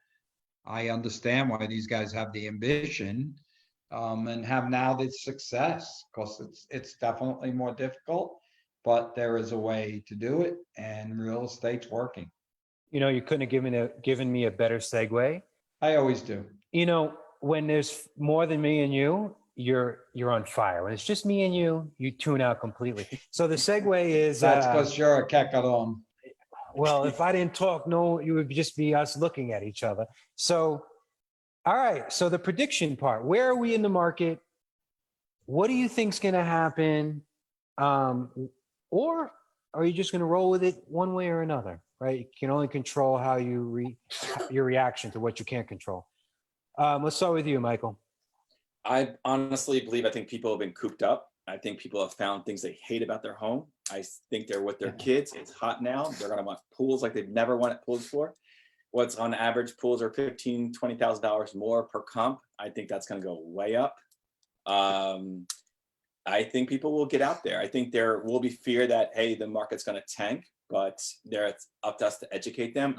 I understand why these guys have the ambition and have now the success, because it's definitely more difficult, but there is a way to do it, and real estate's working. You couldn't have given me a better segue. I always do. When there's more than me and you, you're on fire. When it's just me and you tune out completely. So the segue is That's because you're a kekaron. Well, if I didn't talk, no, it would just be us looking at each other. So, all right. So the prediction part, where are we in the market? What do you think's going to happen? Or are you just going to roll with it one way or another? Right? You can only control how your reaction to what you can't control. Let's start with you, Michael. I honestly believe, I think people have been cooped up. I think people have found things they hate about their home. I think they're with their kids. It's hot now. They're going to want pools like they've never wanted pools for. What's on average, pools are $15,000, $20,000 more per comp. I think that's going to go way up. I think people will get out there. I think there will be fear that, hey, the market's going to tank, but it's up to us to educate them.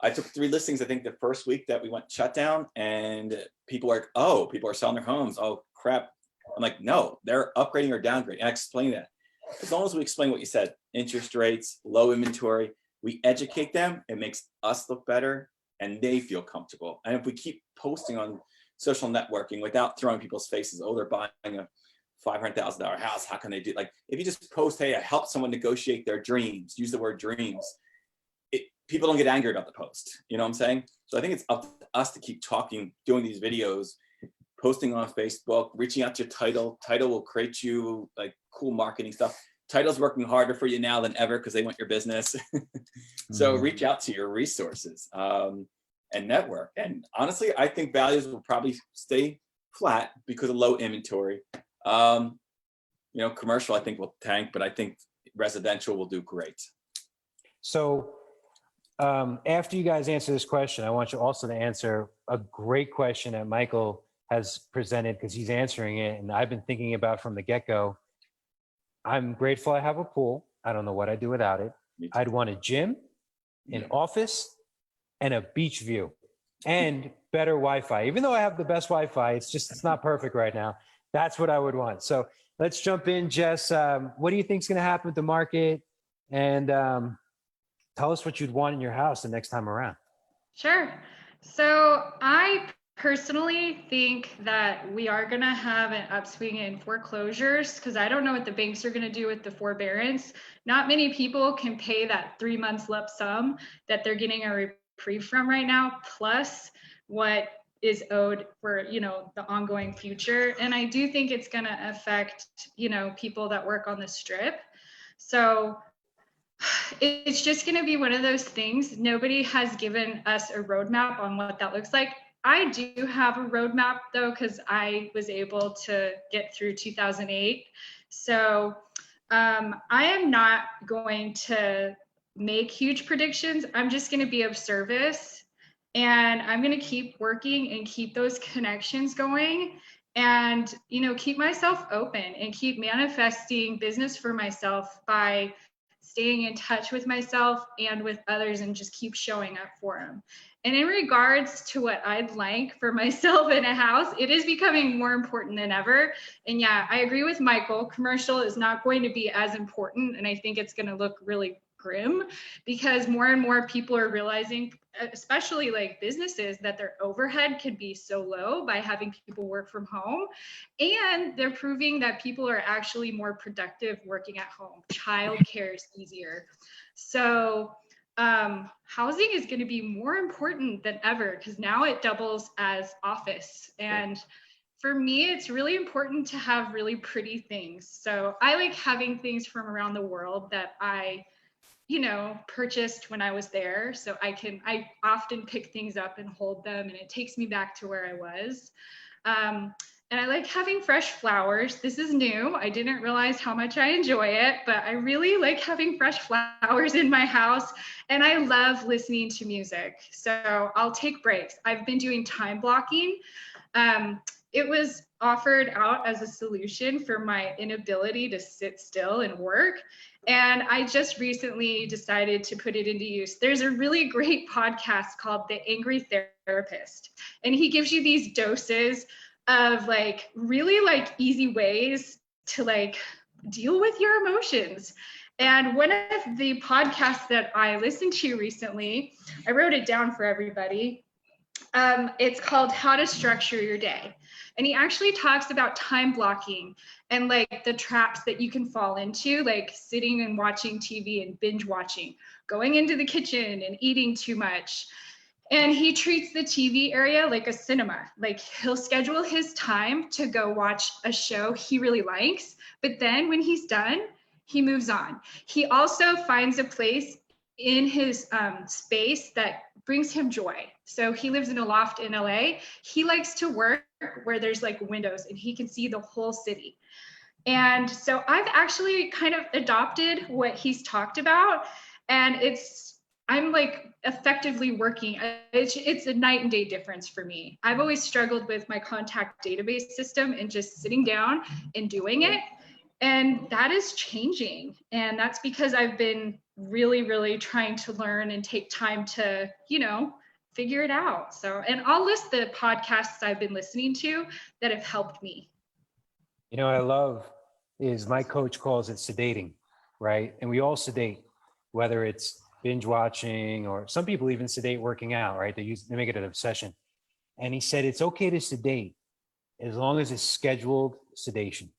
I took 3 listings, I think, the first week that we went shut down, and people are like, oh, people are selling their homes. Oh, crap. I'm like, no, they're upgrading or downgrading. And I explain that. As long as we explain what you said, interest rates, low inventory, we educate them, it makes us look better and they feel comfortable. And if we keep posting on social networking without throwing people's faces, oh, they're buying a $500,000 house, how can they do? Like, if you just post, hey, I helped someone negotiate their dreams, use the word dreams, people don't get angry about the post. You know what I'm saying? So I think it's up to us to keep talking, doing these videos, posting on Facebook, reaching out to Title. Title will create you like cool marketing stuff. title's working harder for you now than ever because they want your business. So Mhm. reach out to your resources and network. And honestly, I think values will probably stay flat because of low inventory. Commercial I think will tank, but I think residential will do great. So after you guys answer this question, I want you also to answer a great question that Michael has presented, because he's answering it. And I've been thinking about from the get-go. I'm grateful I have a pool. I don't know what I'd do without it. Me too. I'd want a gym, an office, and a beach view, and better Wi-Fi. Even though I have the best Wi-Fi, it's not perfect right now. That's what I would want. So let's jump in, Jess. What do you think is going to happen with the market? And tell us what you'd want in your house the next time around. Sure. So I personally think that we are going to have an upswing in foreclosures, because I don't know what the banks are going to do with the forbearance. Not many people can pay that 3 months lump sum that they're getting a reprieve from right now, plus what is owed for, the ongoing future. And I do think it's going to affect, people that work on the strip. So it's just going to be one of those things. Nobody has given us a roadmap on what that looks like. I do have a roadmap though, because I was able to get through 2008. So I am not going to make huge predictions. I'm just going to be of service, and I'm going to keep working and keep those connections going, and keep myself open and keep manifesting business for myself by staying in touch with myself and with others, and just keep showing up for them. And in regards to what I'd like for myself in a house, it is becoming more important than ever. And yeah, I agree with Michael. Commercial is not going to be as important. And I think it's going to look really grim, because more and more people are realizing, especially like businesses, that their overhead could be so low by having people work from home. And they're proving that people are actually more productive working at home. Childcare is easier. So housing is going to be more important than ever, because now it doubles as office. And for me, it's really important to have really pretty things. So I like having things from around the world that I purchased when I was there. So I often pick things up and hold them, and it takes me back to where I was. And I like having fresh flowers. This is new. I didn't realize how much I enjoy it, but I really like having fresh flowers in my house. And I love listening to music. So I'll take breaks. I've been doing time blocking. It was offered out as a solution for my inability to sit still and work. And I just recently decided to put it into use. There's a really great podcast called The Angry Therapist, and he gives you these doses of really easy ways to deal with your emotions. And one of the podcasts that I listened to recently, I wrote it down for everybody. It's called How to Structure Your Day. And he actually talks about time blocking and the traps that you can fall into, like sitting and watching TV and binge watching, going into the kitchen and eating too much. And he treats the TV area like a cinema. He'll schedule his time to go watch a show he really likes, but then when he's done, he moves on. He also finds a place in his space that brings him joy. So he lives in a loft in LA. He likes to work where there's windows and he can see the whole city. And so I've actually kind of adopted what he's talked about, and I'm effectively working. It's a night and day difference for me. I've always struggled with my contact database system and just sitting down and doing it. And that is changing. And that's because I've been really, really trying to learn and take time to, figure it out. So, and I'll list the podcasts I've been listening to that have helped me. What I love is my coach calls it sedating, right? And we all sedate, whether it's binge watching, or some people even sedate working out, right? They make it an obsession. And he said, it's okay to sedate as long as it's scheduled sedation,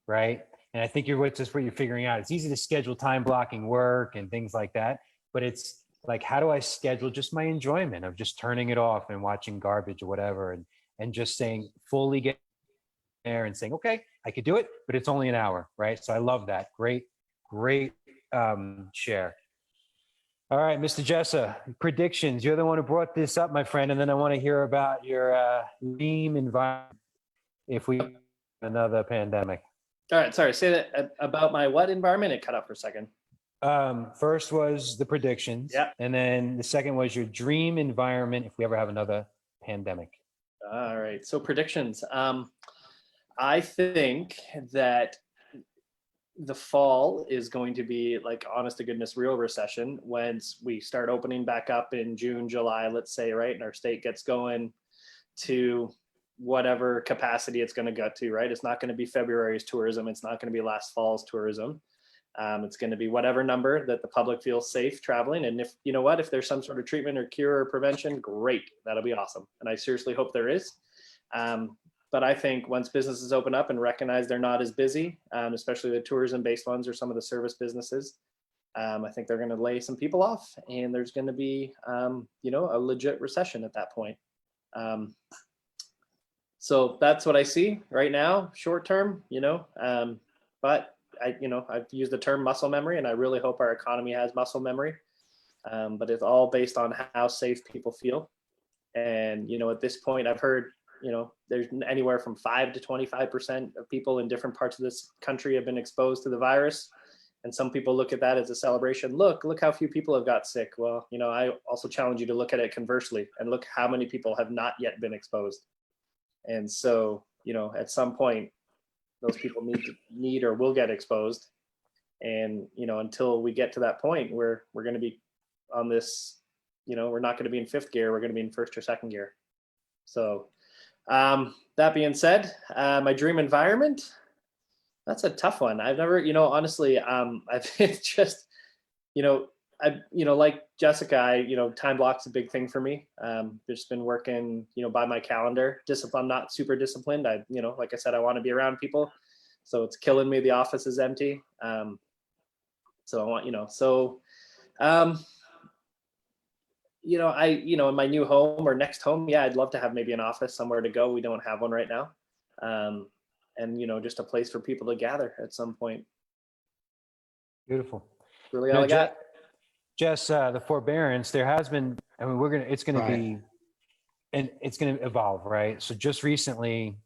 right? And I think that's what you're figuring out. It's easy to schedule time blocking work and things like that, but it's how do I schedule just my enjoyment of just turning it off and watching garbage or whatever, and just saying fully get there and saying, okay, I could do it, but it's only an hour, right? So I love that. Great Great share. All right, Mr. Jessa, predictions. You're the one who brought this up, my friend, and then I want to hear about your dream environment if we have another pandemic. All right, sorry. Say that about my what environment? It cut out for a second. First was the predictions, Yeah. and then the second was your dream environment if we ever have another pandemic. All right. So predictions. I think that the fall is going to be like honest to goodness real recession once we start opening back up in June, July, let's say, right? And our state gets going to whatever capacity it's going to get to, right? It's not going to be February's tourism. It's not going to be last fall's tourism. It's going to be whatever number that the public feels safe traveling. And if, you know what, if there's some sort of treatment or cure or prevention, great. That'll be awesome. And I seriously hope there is. But I think once businesses open up and recognize they're not as busy, especially the tourism-based ones or some of the service businesses, I think they're going to lay some people off, and there's going to be, you know, a legit recession at that point. So that's what I see right now, short term, you know. But I've used the term muscle memory, and I really hope our economy has muscle memory. But it's all based on how safe people feel. And, you know, at this point, I've heard, you know, there's anywhere from 5 to 25% of people in different parts of this country have been exposed to the virus. And some people look at that as a celebration. Look how few people have got sick. Well, you know, I also challenge you to look at it conversely and look how many people have not yet been exposed. And so, you know, at some point, those people need or will get exposed. And, you know, until we get to that point where we're going to be on this, you know, we're not going to be in fifth gear, we're going to be in first or second gear. So that being said, my dream environment, that's a tough one. I've never, you know, honestly, I've just, you know, like Jessica, you know, time block's a big thing for me. Just been working, you know, by my calendar. I'm not super disciplined. You know, like I said, I want to be around people, so it's killing me. The office is empty. So I want, you know, so, you know, in my new home or next home, yeah, I'd love to have maybe an office somewhere to go. We don't have one right now. And, you know, just a place for people to gather at some point. Beautiful. Really all I got. Jess, the forbearance, there has been, I mean, it's going Right. to be, and it's going to evolve, right? So just recently,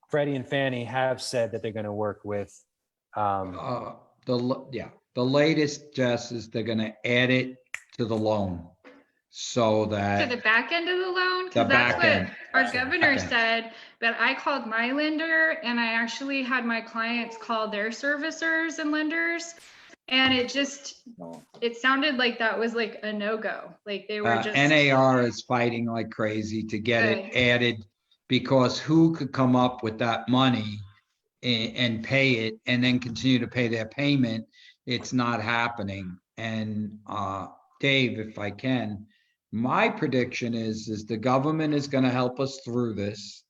Freddie and Fannie have said that they're going to work with, The latest, Jess, is they're gonna add it to the loan so To that the back end of the loan, The because that's back what end. our Gotcha. governor Okay. said. But I called my lender, and I actually had my clients call their servicers and lenders, and it sounded like that was like a no-go. Like they were just NAR is fighting like crazy to get it Good. added, because who could come up with that money and pay it and then continue to pay their payment? It's not happening. And Dave, if I can, my prediction is the government is going to help us through this.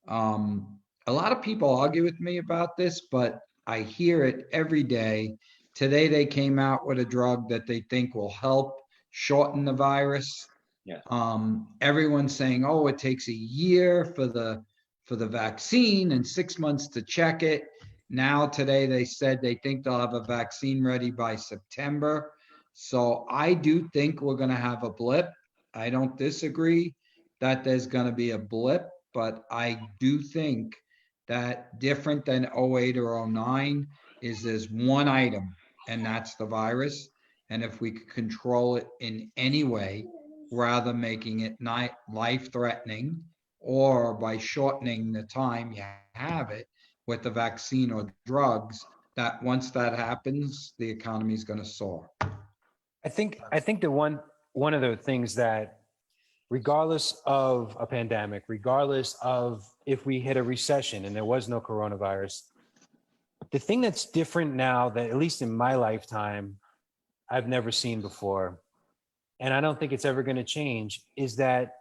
A lot of people argue with me about this, but I hear it every day. Today, they came out with a drug that they think will help shorten the virus. Yeah. Everyone's saying, oh, it takes a year for the vaccine and 6 months to check it. Now, today, they said they think they'll have a vaccine ready by September. So I do think we're going to have a blip. I don't disagree that there's going to be a blip, but I do think that different than 08 or 09 is there's one item, and that's the virus. And if we could control it in any way, rather making it not life-threatening, or by shortening the time you have it with the vaccine or drugs, that once that happens, the economy is going to soar. I think the one of the things that, regardless of a pandemic, regardless of if we hit a recession and there was no coronavirus, the thing that's different now, that at least in my lifetime, I've never seen before, and I don't think it's ever going to change, is that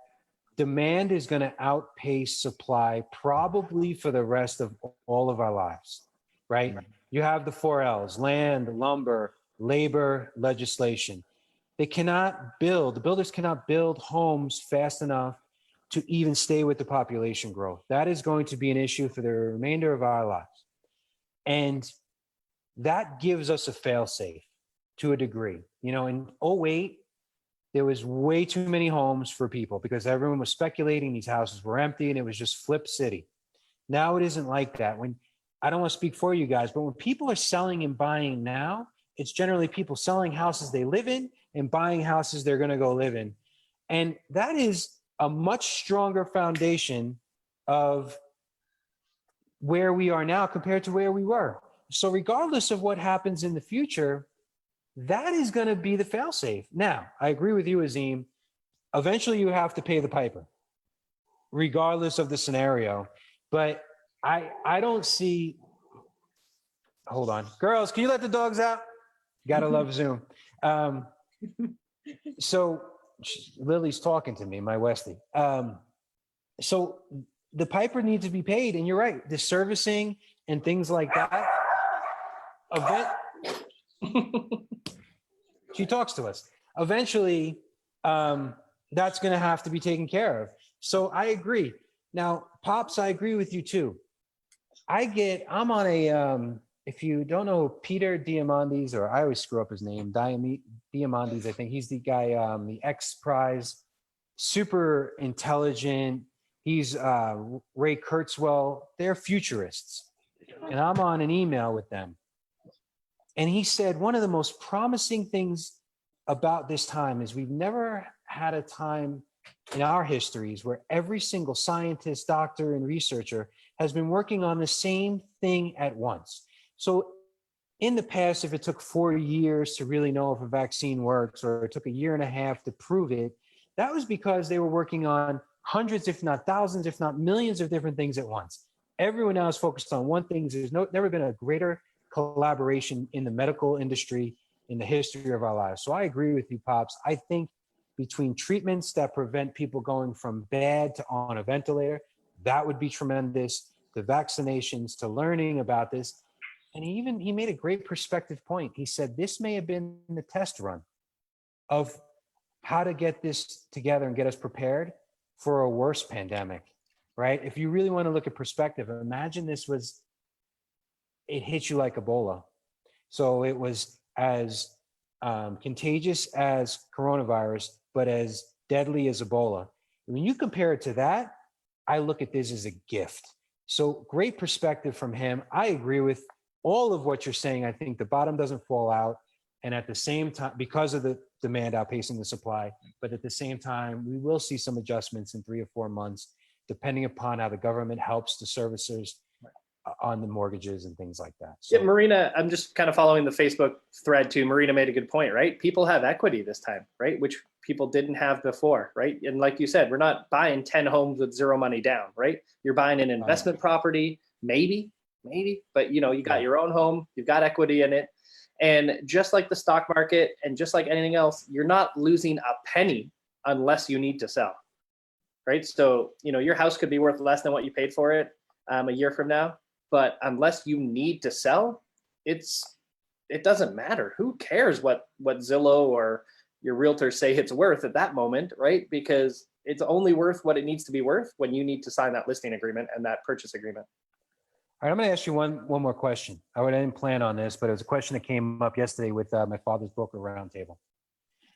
demand is going to outpace supply probably for the rest of all of our lives, right? You have the 4 L's: land, lumber, labor, legislation. The builders cannot build homes fast enough to even stay with the population growth. That is going to be an issue for the remainder of our lives. And that gives us a fail-safe to a degree. You know, in '08, there was way too many homes for people because everyone was speculating. These houses were empty and it was just flip city. Now it isn't like that. When I don't want to speak for you guys, but when people are selling and buying now, it's generally people selling houses they live in and buying houses they're going to go live in. And that is a much stronger foundation of where we are now compared to where we were. So regardless of what happens in the future, that is going to be the fail-safe. Now, I agree with you, Azim. Eventually you have to pay the piper, regardless of the scenario. But I don't see, hold on. Girls, can you let the dogs out? Gotta love Zoom. So Lily's talking to me, my Westie. So the piper needs to be paid, and you're right. The servicing and things like that. She talks to us. Eventually, that's going to have to be taken care of. So I agree. Now, Pops, I agree with you too. I'm on a, if you don't know Peter Diamandis, or I always screw up his name, Diamandis, I think he's the guy, the X Prize, super intelligent. He's Ray Kurzweil. They're futurists. And I'm on an email with them. And he said, one of the most promising things about this time is we've never had a time in our histories where every single scientist, doctor, and researcher has been working on the same thing at once. So in the past, if it took 4 years to really know if a vaccine works, or it took a year and a half to prove it, that was because they were working on hundreds, if not thousands, if not millions of different things at once. Everyone now is focused on one thing. There's never been a greater collaboration in the medical industry in the history of our lives. So I agree with you, Pops. I think between treatments that prevent people going from bad to on a ventilator, that would be tremendous. The vaccinations, to learning about this. And he made a great perspective point. He said, this may have been the test run of how to get this together and get us prepared for a worse pandemic, right? If you really want to look at perspective, imagine it hit you like Ebola. So it was as contagious as coronavirus, but as deadly as Ebola. When you compare it to that, I look at this as a gift. So great perspective from him. I agree with all of what you're saying. I think the bottom doesn't fall out. And at the same time, because of the demand outpacing the supply, but at the same time, we will see some adjustments in 3 or 4 months, depending upon how the government helps the servicers on the mortgages and things like that. So, Yeah, Marina, I'm just kind of following the Facebook thread too. Marina made a good point, right? People have equity this time, right? Which people didn't have before, right? And like you said, we're not buying 10 homes with zero money down, right? You're buying an investment property, maybe, but you got your own home, you've got equity in it. And just like the stock market and just like anything else, you're not losing a penny unless you need to sell, right? So, your house could be worth less than what you paid for it a year from now. But unless you need to sell, it doesn't matter. Who cares what Zillow or your realtors say it's worth at that moment, right? Because it's only worth what it needs to be worth when you need to sign that listing agreement and that purchase agreement. all right, I'm going to ask you one more question. I didn't plan on this, but it was a question that came up yesterday with my father's broker roundtable.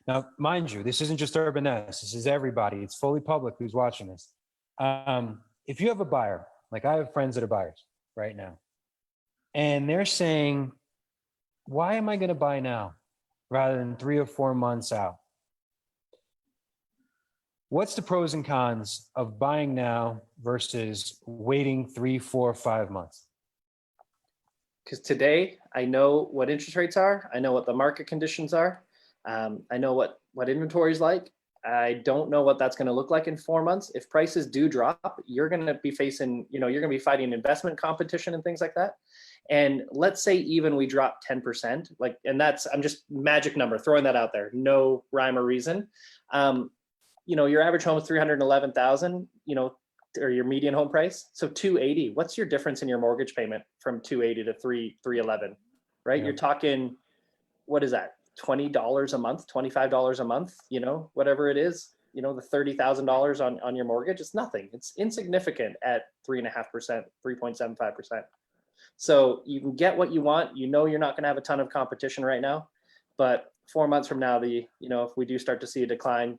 Now, mind you, this isn't just Urban S. This is everybody. It's fully public who's watching this. If you have a buyer, like I have friends that are buyers right now, and they're saying, why am I going to buy now rather than 3 or 4 months out? What's the pros and cons of buying now versus waiting 3, 4, 5 months? Because today I know what interest rates are. I know what the market conditions are. I know what inventory is like. I don't know what that's going to look like in 4 months. If prices do drop, you're going to be facing, you're going to be fighting investment competition and things like that. And let's say even we drop 10%, and I'm just magic number, throwing that out there, no rhyme or reason. Your average home is 311,000, or your median home price. So 280, what's your difference in your mortgage payment from 280 to 311, right? Yeah. You're talking, what is that? $20 a month, $25 a month, whatever it is, the $30,000 on your mortgage, it's nothing. It's insignificant at 3.5%, 3.75%. So you can get what you want. You know, you're not going to have a ton of competition right now, but 4 months from now, if we do start to see a decline,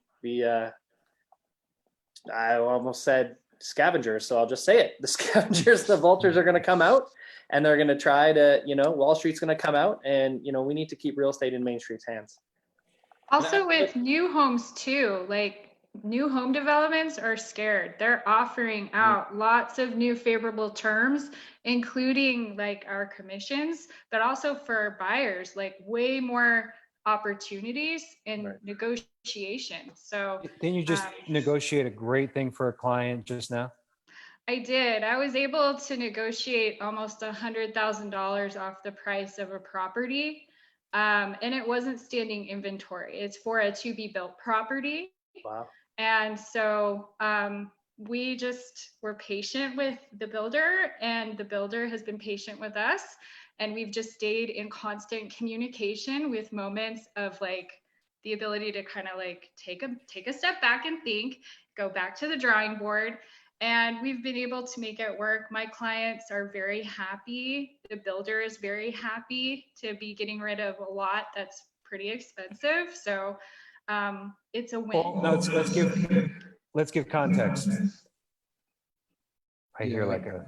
I almost said scavengers, so I'll just say it. The scavengers, the vultures are going to come out, and they're going to try to, Wall Street's going to come out, and, we need to keep real estate in Main Street's hands. Also with new homes too, like new home developments are scared. They're offering out lots of new favorable terms, including like our commissions, but also for buyers, like way more opportunities and negotiation. So Didn't you just negotiate a great thing for a client just now? I did. I was able to negotiate almost $100,000 off the price of a property. And it wasn't standing inventory. It's for a to be built property. Wow. And so we just were patient with the builder, and the builder has been patient with us. And we've just stayed in constant communication with moments of like the ability to kind of like take a step back and think, go back to the drawing board. And we've been able to make it work. My clients are very happy. The builder is very happy to be getting rid of a lot that's pretty expensive. So it's a win. Well, let's give context. I hear like a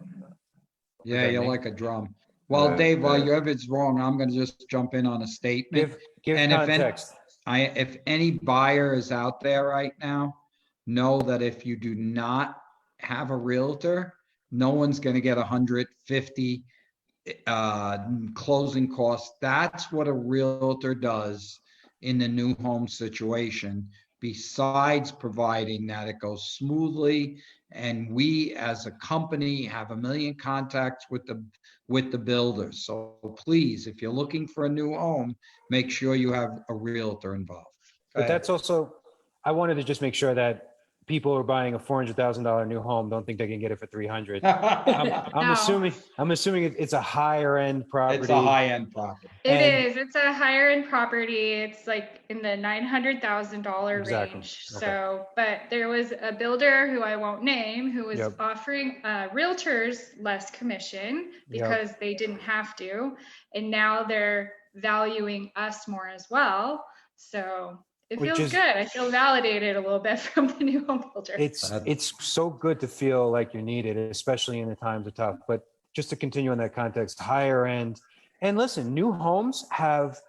you're like a drum. Well, Dave, while yours wrong, I'm going to just jump in on a statement. Give and context. If any buyer is out there right now, know that if you do not have a realtor, no one's going to get 150 closing costs. That's what a realtor does in the new home situation, besides providing that it goes smoothly. And we as a company have a million contacts with the builders. So please, if you're looking for a new home, make sure you have a realtor involved. But that's also, I wanted to just make sure that people who are buying a $400,000 new home don't think they can get it for 300. I'm assuming it's a higher end property. It's a high end property. It is. It's a higher end property. It's like in the $900,000 range. Okay. So, but there was a builder who I won't name who was offering realtors less commission because they didn't have to, and now they're valuing us more as well. So it feels good. I feel validated a little bit from the new home builder. It's so good to feel like you're needed, especially in the times of tough. But just to continue in that context, higher end. And listen, new homes have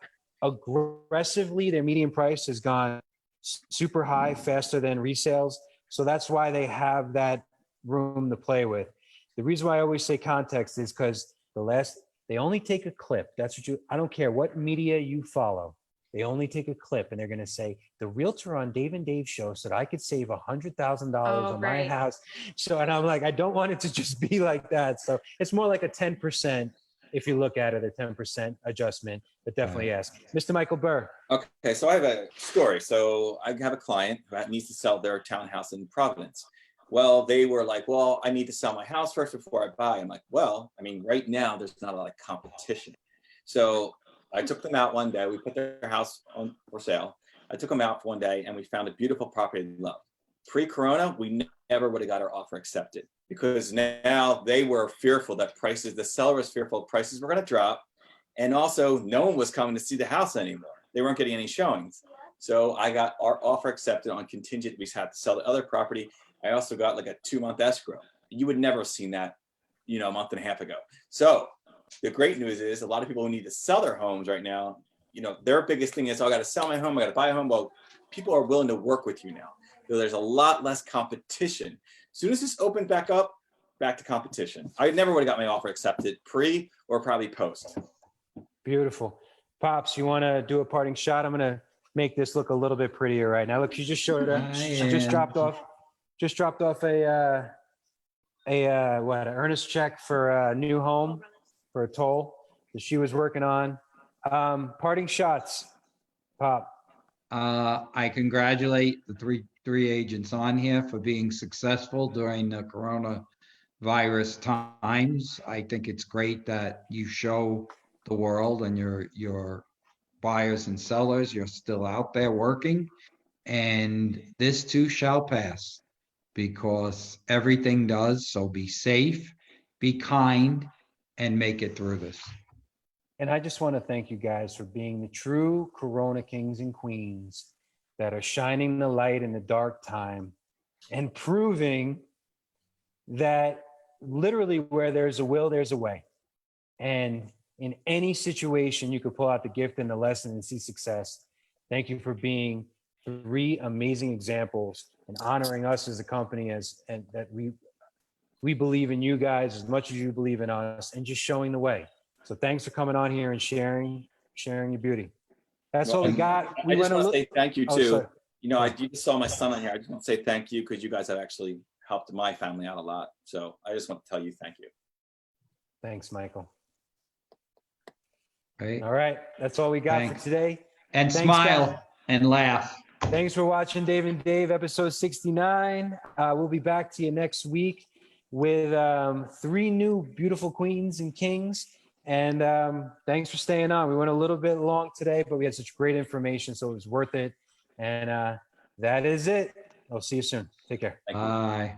aggressively, their median price has gone super high, faster than resales. So that's why they have that room to play with. The reason why I always say context is because they only take a clip. That's what I don't care what media you follow. They only take a clip and they're going to say, the realtor on Dave and Dave's show said I could save $100,000 on my house. So, and I'm like, I don't want it to just be like that. So it's more like a 10%, if you look at it, a 10% adjustment, but definitely ask. Mr. Michael Burr. Okay, so I have a story. So I have a client who needs to sell their townhouse in Providence. Well, they were like, well, I need to sell my house first before I buy. I'm like, well, I mean, right now there's not a lot of competition. So I took them out one day. We put their house on for sale. I took them out for one day and we found a beautiful property they loved. Pre-corona, we never would have got our offer accepted because now they were fearful that the seller was fearful prices were going to drop. And also no one was coming to see the house anymore. They weren't getting any showings. So I got our offer accepted on contingent. We had to sell the other property. I also got like a 2-month escrow. You would never have seen that, a month and a half ago. So the great news is a lot of people who need to sell their homes right now, their biggest thing is, I got to sell my home. I got to buy a home. Well, people are willing to work with you now. So there's a lot less competition. As soon as this opened back up, back to competition. I never would have got my offer accepted pre or probably post. Beautiful. Pops, you want to do a parting shot? I'm going to make this look a little bit prettier right now. Look, she just showed she just dropped off an earnest check for a new home for a toll that she was working on. Parting shots, Pop. I congratulate the three agents on here for being successful during the coronavirus times. I think it's great that you show the world and your buyers and sellers you're still out there working, and this too shall pass, because everything does. So be safe, be kind, and make it through this. And I just want to thank you guys for being the true Corona kings and queens that are shining the light in the dark time and proving that literally where there's a will, there's a way. And in any situation, you could pull out the gift and the lesson and see success. Thank you for being 3 amazing examples and honoring us as a company and that we believe in you guys as much as you believe in us and just showing the way. So thanks for coming on here and sharing your beauty. That's all we got. I just want to say thank you too. sorry. You know, you just saw my son on here. I just want to say thank you because you guys have actually helped my family out a lot. So I just want to tell you thank you. Thanks, Michael. Right? All right. That's all we got Thanks. for today. And Thanks, smile guys. and laugh. Thanks for watching Dave and Dave, episode 69. We'll be back to you next week with 3 new beautiful queens and kings. And thanks for staying on. We went a little bit long today, but we had such great information, so it was worth it. And that is it. I'll see you soon. Take care. Thank you. Bye.